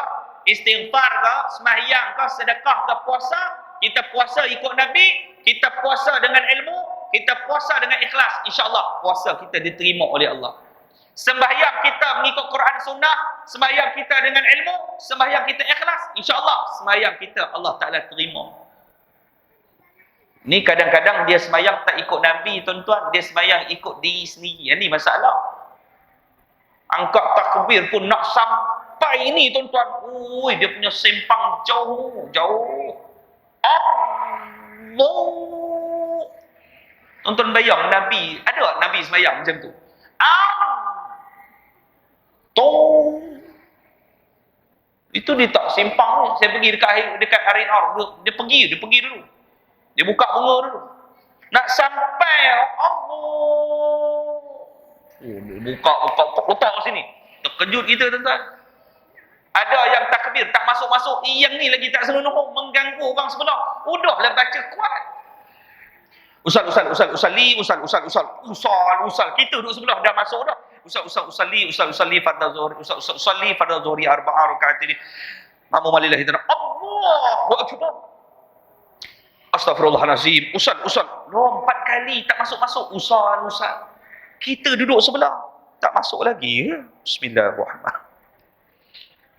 istighfar ke, semayang ke, sedekah ke, puasa. Kita puasa ikut Nabi, kita puasa dengan ilmu, kita puasa dengan ikhlas. InsyaAllah puasa kita diterima oleh Allah. Sembahyang kita mengikut Quran Sunnah, sembahyang kita dengan ilmu, sembahyang kita ikhlas. InsyaAllah sembahyang kita Allah Ta'ala terima. Ni kadang-kadang dia sembahyang tak ikut Nabi tuan-tuan, dia sembahyang ikut diri sendiri. Ini masalah. Angkat takbir pun nak sampai ni tuan-tuan. Ui, dia punya sempang jauh. Allah. Tuan-tuan bayang Nabi, ada tak Nabi sembahyang macam tu? Itu dia tak simpang ni. Saya pergi dekat Arinor, dia pergi dulu. Dia buka bunga dulu. Nak sampai Allah. Dia buka sini. Terkejut kita tuan-tuan. Ada yang takbir tak masuk-masuk, yang ni lagi tak senonoh, mengganggu orang sebelah. Udahlah baca kuat. Usal. Kita duduk sebelah dah masuk dah. Usali fardhu zuhri arba'a rakaat ini. Mamu malillahi ta'ala. Allahu akbar. Astaghfirullahalazim. Usal. 4 kali tak masuk-masuk. Usal. Kita duduk sebelah. Tak masuk lagi. Bismillahirrahmanirrahim.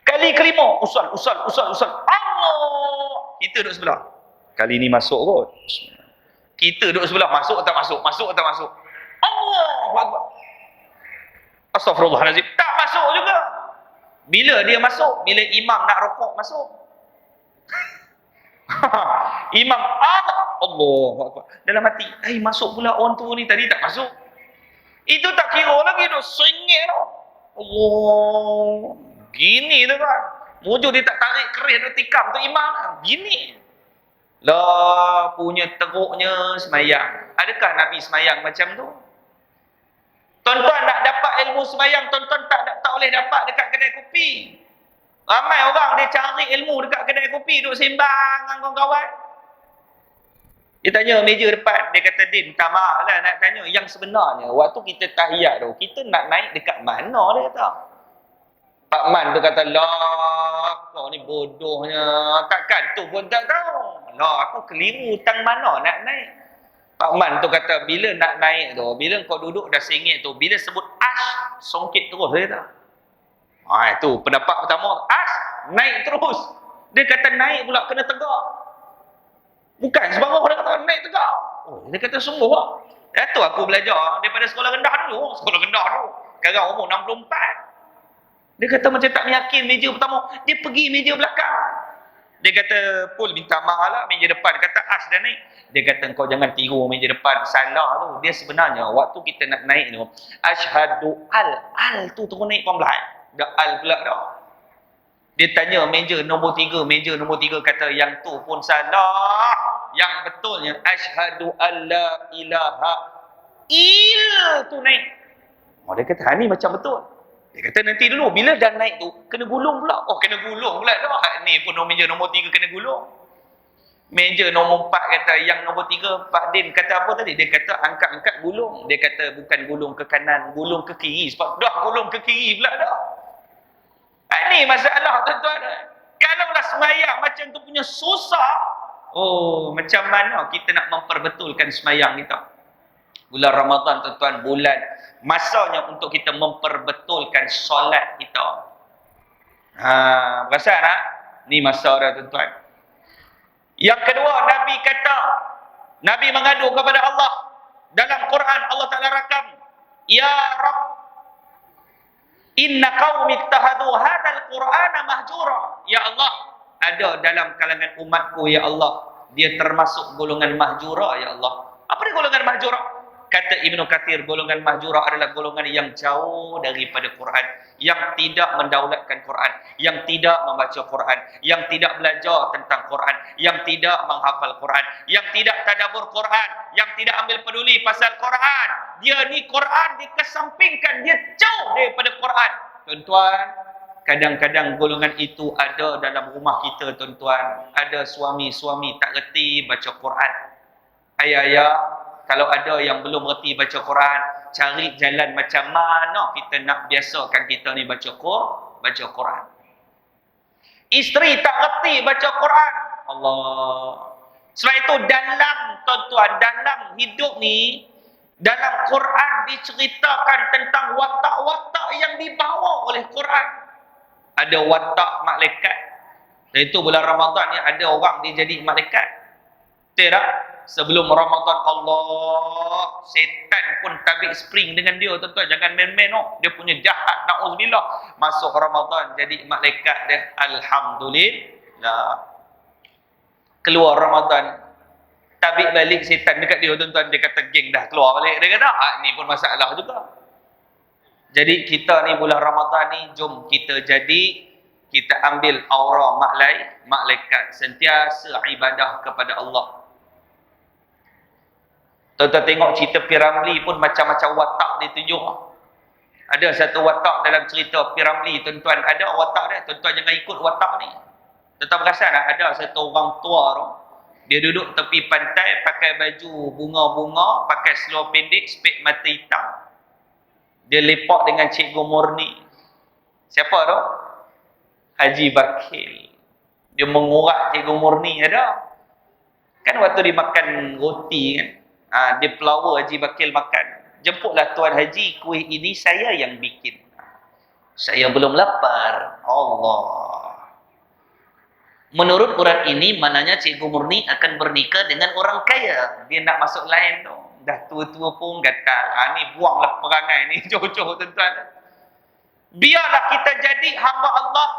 Kali kelima. Usal. Allah. Kita duduk sebelah. Kali ni masuk kot. Kita duduk sebelah. Masuk tak masuk? Allahu akbar. Astaghfirullahalazim. Tak masuk juga. Bila dia masuk? Bila imam nak rokok masuk. Imam Allahu akbar. Dalam hati, masuk pula orang tua ni tadi tak masuk. Itu tak kira lagi tu, sengit tu. Allah. Gini tu kan. Mujur dia tak tarik keris dia tikam tu imam. Gini. Lah punya teruknya semayang. Adakah Nabi semayang macam tu? Tuan-tuan nak dapat ilmu semayang, tuan-tuan tak boleh dapat dekat kedai kopi. Ramai orang dia cari ilmu dekat kedai kopi, duduk sembang dengan kawan-kawan. Dia tanya meja depan, dia kata, Din, minta maaf lah nak tanya, yang sebenarnya waktu kita tahiyat tu, kita nak naik dekat mana, dia kata. Pak Man tu kata, lah, kau ni bodohnya, takkan tu pun tak tahu. Lah, aku keliru, tang mana nak naik. Pak Man tu kata, bila nak naik tu, bila kau duduk dah sengit tu, bila sebut ash, songkit terus, dia kata. Itu pendapat pertama, ash, naik terus. Dia kata naik pula kena tegak. Bukan sebarang dia kata naik tegak. Dia kata sungguh lah. Tu aku belajar daripada sekolah rendah dulu. Sekarang umur 64. Dia kata macam tak meyakin meja pertama. Dia pergi meja belakang. Dia kata, Pul minta maaf lah meja depan. Dia kata, As dah naik. Dia kata, kau jangan tiru meja depan. Salah tu. Dia sebenarnya, waktu kita nak naik tu, Ashhadu al tu turun naik pelan-pelan. Dah al pula dah. Dia tanya meja nombor 3. Meja nombor 3 kata, yang tu pun salah. Yang betulnya, Ashhadu alla ilaha il tu naik. Dia kata, ni macam betul. Dia kata nanti dulu, bila dah naik tu, kena gulung pula. Kena gulung pula dah. Ni pun meja nombor 3 kena gulung. Meja nombor 4 kata, yang nombor 3, Pak Din kata apa tadi? Dia kata, angkat-angkat gulung. Dia kata, bukan gulung ke kanan, gulung ke kiri. Sebab dah gulung ke kiri pula dah. Ni masalah tuan-tuan. Kalaulah semayang macam tu punya susah, macam mana kita nak memperbetulkan semayang kita? Bulan Ramadan tuan-tuan, bulan masanya untuk kita memperbetulkan solat kita. Perasan tak? Ni masa dah tuan-tuan. Yang kedua, Nabi kata, Nabi mengadu kepada Allah. Dalam Quran Allah Ta'ala rakam, Ya Rabb, inna qaumi ittahadu hadzal Qur'ana mahjura. Ya Allah, ada dalam kalangan umatku, ya Allah, dia termasuk golongan mahjura, ya Allah. Apa dia golongan mahjura? Kata Ibnu Katsir, golongan mahjura adalah golongan yang jauh daripada Quran, yang tidak mendaulatkan Quran, yang tidak membaca Quran, yang tidak belajar tentang Quran, yang tidak menghafal Quran, yang tidak tadabbur Quran, yang tidak ambil peduli pasal Quran. Dia ni Quran dikesampingkan, dia jauh daripada Quran. Tuan-tuan, kadang-kadang golongan itu ada dalam rumah kita, tuan-tuan. Ada suami-suami tak reti baca Quran. Ayah-ayah, kalau ada yang belum reti baca Quran, cari jalan macam mana kita nak biasakan kita ni baca Quran. Isteri tak reti baca Quran. Allah. Sebab itu dalam, tuan-tuan, dalam hidup ni, dalam Quran diceritakan tentang watak-watak yang dibawa oleh Quran. Ada watak malaikat. Dan itu bulan Ramadan ni ada orang dia jadi malaikat. Betul tak? Sebelum Ramadan, Allah, setan pun tabik spring dengan dia, tuan-tuan. Jangan main-main, dia punya jahat, na'udzubillah. Masuk Ramadan jadi malaikat dia. Alhamdulillah. Keluar Ramadan, tabik balik setan dekat dia, tuan-tuan. Dia kata, geng dah keluar balik. Dia kata, ni pun masalah juga. Jadi kita ni bulan Ramadan ni, jom kita ambil aura malaikat. Sentiasa ibadah kepada Allah. Tuan-tuan tengok cerita Piramli pun macam-macam watak ditunjuk. Ada satu watak dalam cerita Piramli, tuan-tuan. Ada watak dia. Tuan-tuan jangan ikut watak ni. Tuan-tuan perasan tak? Ada satu orang tua tu. Dia duduk tepi pantai, pakai baju bunga-bunga, pakai seluar pendek, spek mata hitam. Dia lepak dengan Cikgu Murni. Siapa tu? Haji Bakil. Dia mengurat Cikgu Murni, ada. Kan waktu dia makan roti kan, dia pelawar Haji Bakil makan. Jemputlah Tuan Haji, kuih ini saya yang bikin. Saya belum lapar. Allah. Menurut urat ini, maknanya Cikgu Murni akan bernikah dengan orang kaya. Dia nak masuk lain tu. Dah tua-tua pun gatal. Ni buanglah perangai ni. Jauh-jauh, tuan-tuan. Biarlah kita jadi hamba Allah.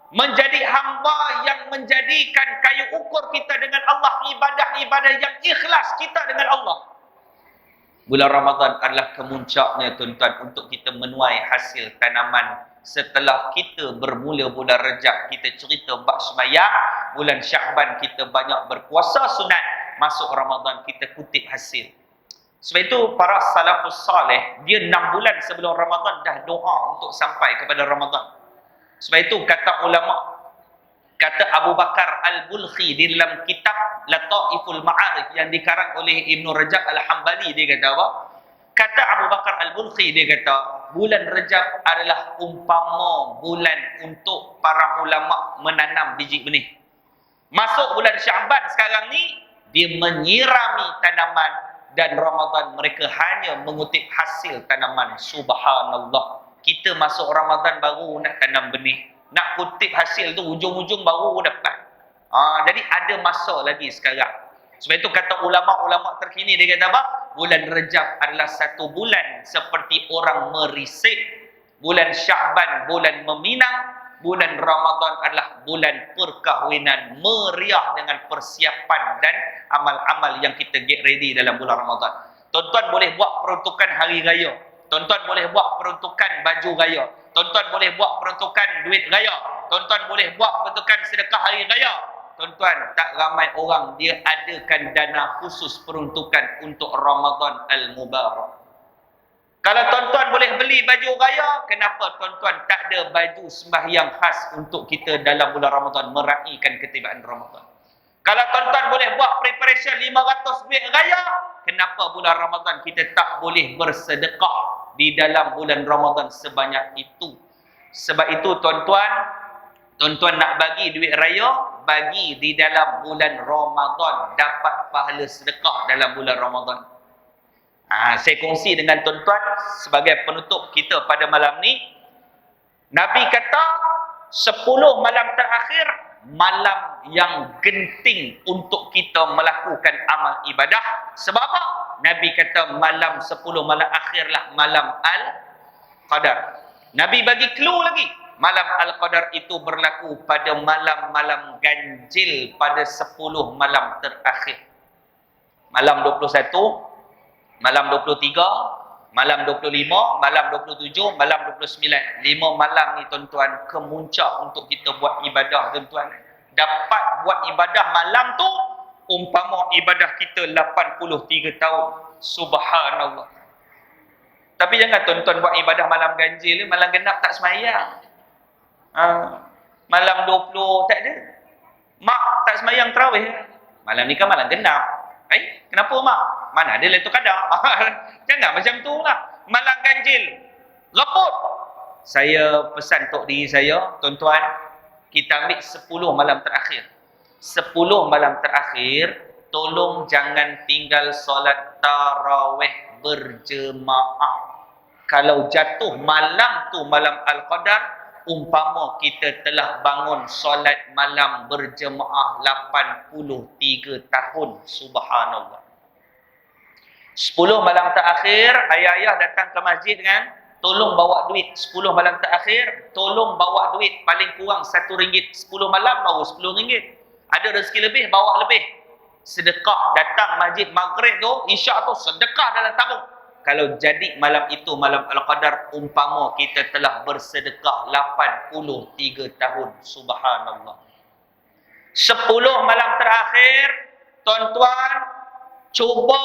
Menjadi hamba yang menjadikan kayu ukur kita dengan Allah. Ibadah-ibadah yang ikhlas kita dengan Allah. Bulan Ramadan adalah kemuncaknya, tuan-tuan, untuk kita menuai hasil tanaman. Setelah kita bermula bulan Rejab, kita cerita bab sembahyang. Bulan Syakban kita banyak berpuasa sunat. Masuk Ramadan kita kutip hasil. Sebab itu para salafus salih, dia 6 bulan sebelum Ramadan dah doa untuk sampai kepada Ramadan. Sebab itu kata ulama, kata Abu Bakar Al-Bulkhi di dalam kitab Lataiful Ma'arif yang dikarang oleh Ibn Rajab Al-Hambali, dia kata apa? Kata Abu Bakar Al-Bulkhi, dia kata bulan Rajab adalah umpama bulan untuk para ulama menanam biji benih. Masuk bulan Sya'ban sekarang ni, dia menyirami tanaman, dan Ramadan mereka hanya mengutip hasil tanaman. Subhanallah. Kita masuk Ramadan baru nak tanam benih. Nak kutip hasil tu ujung-ujung baru dapat. Jadi ada masa lagi sekarang. Sebab itu kata ulama-ulama terkini, dia kata apa? Bulan Rejab adalah satu bulan seperti orang merisik. Bulan Sya'ban bulan meminang. Bulan Ramadan adalah bulan perkahwinan, meriah dengan persiapan dan amal-amal yang kita get ready dalam bulan Ramadan. Tuan-tuan boleh buat peruntukan hari raya. Tuan-tuan boleh buat peruntukan baju raya. Tuan-tuan boleh buat peruntukan duit raya. Tuan-tuan boleh buat peruntukan sedekah hari raya. Tuan-tuan, tak ramai orang dia adakan dana khusus peruntukan untuk Ramadan Al-Mubarak. Kalau tuan-tuan boleh beli baju raya, kenapa tuan-tuan tak ada baju sembahyang khas untuk kita dalam bulan Ramadan, meraihkan ketibaan Ramadan? Kalau tuan-tuan boleh buat preparation 500 duit raya, kenapa bulan Ramadan kita tak boleh bersedekah di dalam bulan Ramadan sebanyak itu? Sebab itu tuan-tuan nak bagi duit raya, bagi di dalam bulan Ramadan, dapat pahala sedekah dalam bulan Ramadan. Saya kongsi dengan tuan-tuan sebagai penutup kita pada malam ni. Nabi kata, 10 malam terakhir, malam yang genting untuk kita melakukan amal ibadah. Sebab apa? Nabi kata malam 10 malam akhirlah malam Al-Qadar. Nabi bagi clue lagi. Malam Al-Qadar itu berlaku pada malam-malam ganjil pada 10 malam terakhir. Malam 21, malam 23, malam 25, malam 27, malam 29. 5 malam ni tuan-tuan kemuncak untuk kita buat ibadah tuan-tuan. Dapat buat ibadah malam tu umpama ibadah kita 83 tahun. Subhanallah. Tapi jangan tuan-tuan buat ibadah malam ganjil, malam genap tak semayang. Malam 20 tak ada. Mak tak semayang tarawih. Malam ni kan malam genap. Kenapa mak? Mana ada Lailatul Qadar? Jangan macam tu lah. Malam ganjil. Rebut. Saya pesan untuk diri saya, tuan-tuan, kita ambil 10 malam terakhir. 10 malam terakhir, tolong jangan tinggal solat tarawih berjemaah. Kalau jatuh malam tu malam Al-Qadar, umpama kita telah bangun solat malam berjemaah 83 tahun. Subhanallah. 10 malam terakhir, ayah-ayah datang ke masjid kan, tolong bawa duit. 10 malam terakhir, tolong bawa duit. Paling kurang RM1. 10 malam baru RM10. Ada rezeki lebih, bawa lebih. Sedekah. Datang masjid maghrib tu, isyak tu, sedekah dalam tabung. Kalau jadi malam itu malam Al-Qadar, umpama kita telah bersedekah 83 tahun. Subhanallah. 10 malam terakhir, tuan-tuan, cuba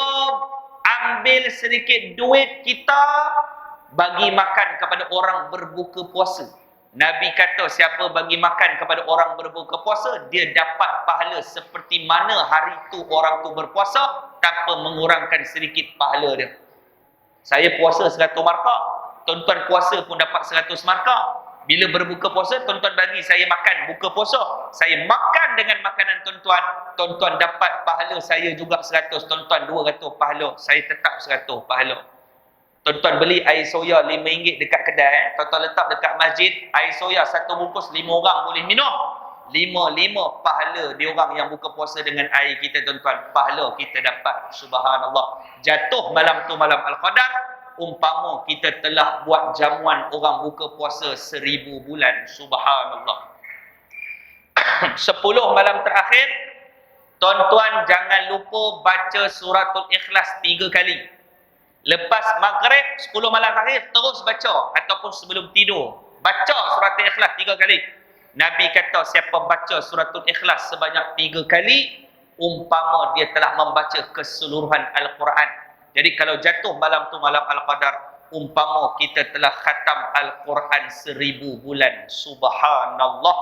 ambil sedikit duit kita bagi makan kepada orang berbuka puasa. Nabi kata siapa bagi makan kepada orang berbuka puasa, dia dapat pahala seperti mana hari tu orang tu berpuasa tanpa mengurangkan sedikit pahala dia. Saya puasa 100 markah, tuan-tuan puasa pun dapat 100 markah. Bila berbuka puasa, tuan-tuan bagi saya makan buka puasa. Saya makan dengan makanan tuan-tuan, tuan-tuan dapat pahala saya juga 100, tuan-tuan 200 pahala, saya tetap 100 pahala. Tuan-tuan beli air soya RM5 dekat kedai, tuan-tuan letak dekat masjid, air soya 1 bungkus 5 orang boleh minum. 5 pahala dia orang yang buka puasa dengan air kita tuan-tuan. Pahala kita dapat. Subhanallah. Jatuh malam tu malam Al-Qadar, umpama kita telah buat jamuan orang buka puasa 1000 bulan. Subhanallah. 10 malam terakhir, tuan-tuan jangan lupa baca suratul Ikhlas 3 kali. Lepas maghrib 10 malam terakhir terus baca, ataupun sebelum tidur baca suratul Ikhlas 3 kali. Nabi kata siapa baca suratul Ikhlas sebanyak 3 kali, umpama dia telah membaca keseluruhan Al-Quran. Jadi kalau jatuh malam tu malam Al-Qadar, umpama kita telah khatam Al-Quran 1000 bulan. Subhanallah.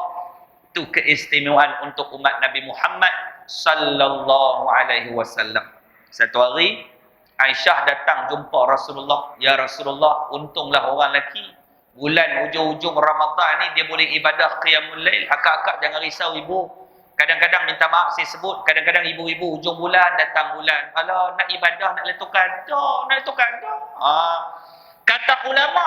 Itu keistimewaan untuk umat Nabi Muhammad sallallahu alaihi wasallam. Satu hari Aisyah datang jumpa Rasulullah. Ya Rasulullah, untunglah orang lelaki, bulan hujung-hujung Ramadan ni dia boleh ibadah qiyamul lail. Akak-akak jangan risau ibu. Kadang-kadang minta maaf saya sebut, kadang-kadang ibu-ibu hujung bulan datang bulan, alah nak ibadah nak letup qada, nak letup qada. Kata ulama,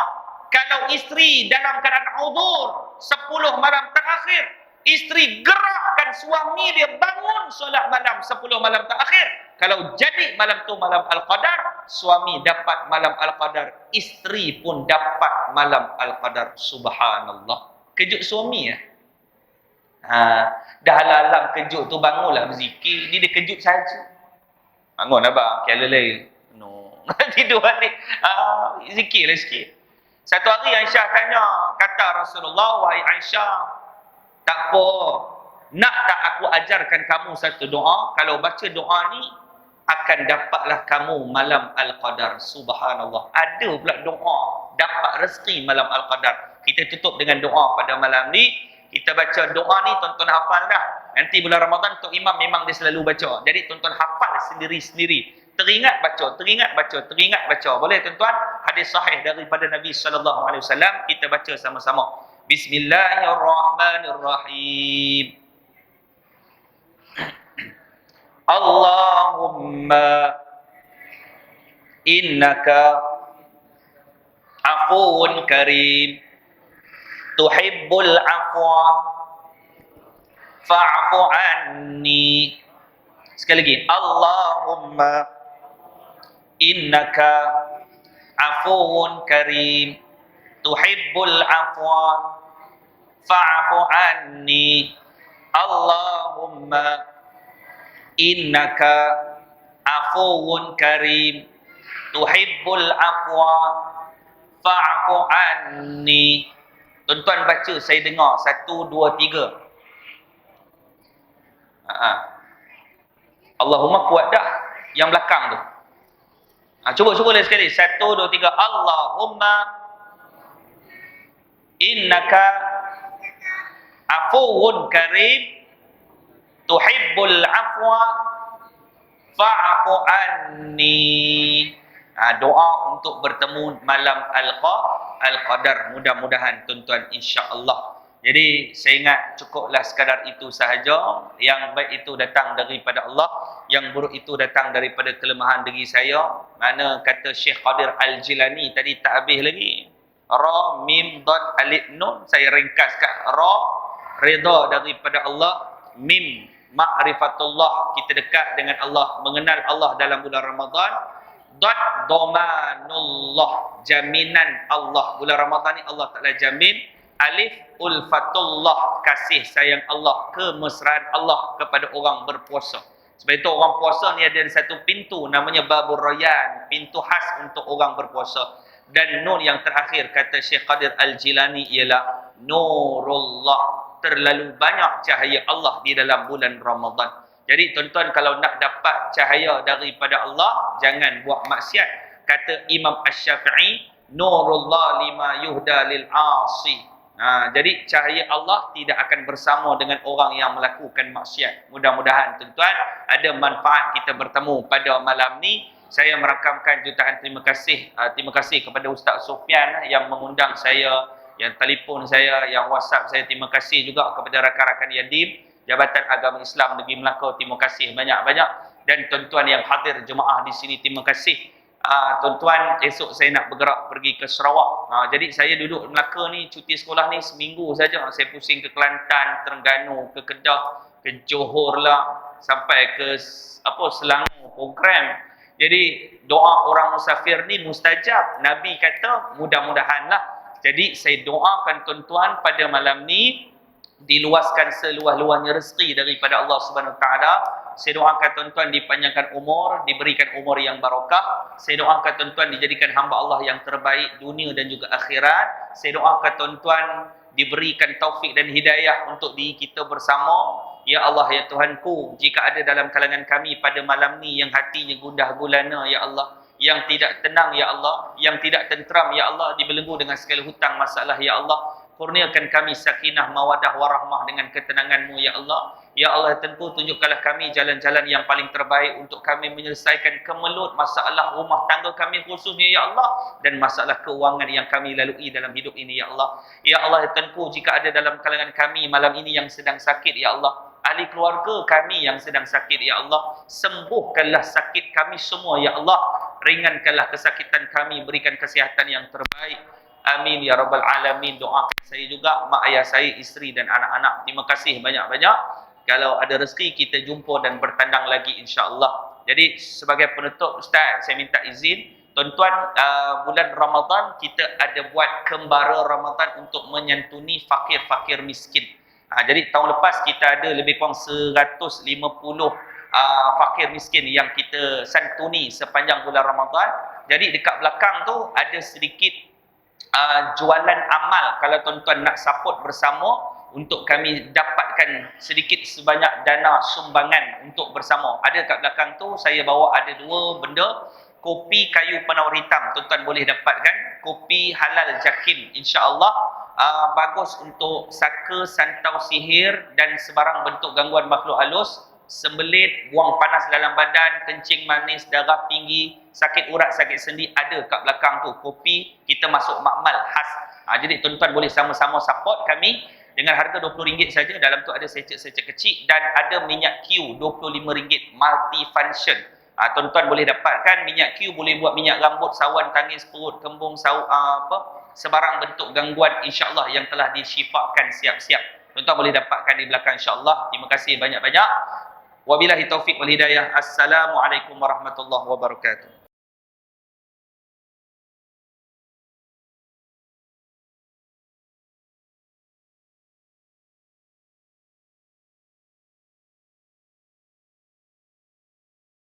kalau isteri dalam keadaan uzur 10 malam terakhir, isteri gerakkan suami dia bangun solat malam 10 malam terakhir. Kalau jadi malam tu malam Al-Qadar, suami dapat malam Al-Qadar, isteri pun dapat malam Al-Qadar. Subhanallah. Kejut suami ya. Dah alam kejut tu bangunlah berzikir, ni dia kejut saja. Bangun abang, kialai. No. Tidur balik. Zikirlah sikit. Satu hari Aisyah tanya, kata Rasulullah, wahai Aisyah, tak apa, nak tak aku ajarkan kamu satu doa? Kalau baca doa ni, akan dapatlah kamu malam Al-Qadar. Subhanallah. Ada pula doa dapat rezeki malam Al-Qadar. Kita tutup dengan doa pada malam ni. Kita baca doa ni, tuan-tuan hafal dah. Nanti bulan Ramadan Tok Imam memang dia selalu baca. Jadi tuan-tuan hafal sendiri-sendiri. Teringat baca, teringat baca, teringat baca. Boleh tuan-tuan? Hadis sahih daripada Nabi SAW. Kita baca sama-sama. Bismillahirrahmanirrahim. Allahumma innaka afuun karim tuhibbul afwa fa'fu anni. Sekali lagi, Allahumma innaka afuwun karim tuhibbul afwa fa'fu anni. Allahumma innaka afuwun karim tuhibbul afwa fa'fu anni. Tuan-tuan baca, saya dengar 1, 2, 3. Allahumma kuat dah yang belakang tu. Cuba lagi sekali. 1, 2, 3. Allahumma innaka afuwun karim tuhibbul afwa fa'fu anni. Doa untuk bertemu malam Al-Qadar. Mudah-mudahan tuan-tuan, insya-Allah. Jadi saya ingat cukuplah sekadar itu sahaja. Yang baik itu datang daripada Allah, yang buruk itu datang daripada kelemahan diri saya. Mana kata Syekh Qadir Al-Jilani tadi tak habis lagi. Ra mim dot alif nun, saya ringkaskan. Ra redha daripada Allah, mim ma'rifatullah, kita dekat dengan Allah, mengenal Allah dalam bulan Ramadan. Dot domanullah, jaminan Allah. Bulan Ramadan ni Allah Ta'ala jamin. Alif ulfatullah, kasih sayang Allah, kemesraan Allah kepada orang berpuasa. Sebab itu orang puasa ni ada satu pintu namanya Babur Rayyan, pintu khas untuk orang berpuasa. Dan nur yang terakhir kata Syekh Qadir Al-Jilani ialah Nurullah. Terlalu banyak cahaya Allah di dalam bulan Ramadan. Jadi tuan-tuan, kalau nak dapat cahaya daripada Allah, jangan buat maksiat. Kata Imam Asy-Syafi'i, Nurullah lima yuhda lil asi. Jadi cahaya Allah tidak akan bersama dengan orang yang melakukan maksiat. Mudah-mudahan tuan-tuan ada manfaat kita bertemu pada malam ni. Saya merakamkan jutaan terima kasih kepada Ustaz Sufyan yang mengundang saya, yang telefon saya, yang WhatsApp saya. Terima kasih juga kepada rakan-rakan Yadim, Jabatan Agama Islam Negeri Melaka. Terima kasih banyak-banyak. Dan tuan-tuan yang hadir jemaah di sini, terima kasih. Tuan-tuan, esok saya nak bergerak pergi ke Sarawak. Jadi saya duduk Melaka ni, cuti sekolah ni seminggu saja. Saya pusing ke Kelantan, Terengganu, ke Kedah, ke Johor lah, sampai ke Selangor program. Jadi doa orang musafir ni mustajab. Nabi kata mudah-mudahanlah. Jadi saya doakan tuan-tuan pada malam ni diluaskan seluas-luasnya rezeki daripada Allah Subhanahu Wa Taala. Saya doakan tuan-tuan dipanjangkan umur, diberikan umur yang barakah. Saya doakan tuan-tuan dijadikan hamba Allah yang terbaik dunia dan juga akhirat. Saya doakan tuan-tuan diberikan taufik dan hidayah untuk diri kita bersama. Ya Allah, ya Tuhanku, jika ada dalam kalangan kami pada malam ni yang hatinya gundah gulana, ya Allah, yang tidak tenang, ya Allah, yang tidak tenteram, ya Allah, dibelenggu dengan segala hutang masalah, ya Allah, kurniakan kami sakinah, mawadah, warahmah dengan ketenangan-Mu, ya Allah. Ya Allah, tentu tunjukkanlah kami jalan-jalan yang paling terbaik untuk kami menyelesaikan kemelut masalah rumah tangga kami khususnya, ya Allah, dan masalah keuangan yang kami lalui dalam hidup ini, ya Allah. Ya Allah, tentu jika ada dalam kalangan kami malam ini yang sedang sakit, ya Allah, ahli keluarga kami yang sedang sakit, ya Allah, sembuhkanlah sakit kami semua, ya Allah. Ringankanlah kesakitan kami, berikan kesihatan yang terbaik. Amin ya rabbal alamin. Doakan saya juga, mak ayah saya, isteri dan anak-anak. Terima kasih banyak-banyak. Kalau ada rezeki kita jumpa dan bertandang lagi, insya-Allah. Jadi sebagai penutup, Ustaz, saya minta izin, tuan-tuan, bulan Ramadan kita ada buat kembara Ramadan untuk menyantuni fakir-fakir miskin. Jadi tahun lepas kita ada lebih kurang 150 fakir miskin yang kita santuni sepanjang bulan Ramadan. Jadi dekat belakang tu ada sedikit jualan amal. Kalau tuan-tuan nak support bersama untuk kami dapatkan sedikit sebanyak dana sumbangan untuk bersama, ada kat belakang tu saya bawa ada 2 benda. Kopi kayu penawar hitam, tuan-tuan boleh dapatkan. Kopi halal Jakim, insya-Allah. Bagus untuk saka, santau sihir dan sebarang bentuk gangguan makhluk halus, sembelit, buang panas dalam badan, kencing manis, darah tinggi, sakit urat, sakit sendi, ada kat belakang tu. Kopi kita masuk makmal khas. Jadi tuan-tuan boleh sama-sama support kami dengan harga RM20 saja. Dalam tu ada secek-secek kecil dan ada minyak Q RM25 multifunction. Tuan-tuan boleh dapatkan minyak Q, boleh buat minyak rambut, sawan tangis perut, kembung, sebarang bentuk gangguan insya-Allah yang telah disyifakan siap-siap. Tuan-tuan boleh dapatkan di belakang insya-Allah. Terima kasih banyak-banyak. Wabillahi taufik wal hidayah. Assalamualaikum warahmatullahi wabarakatuh.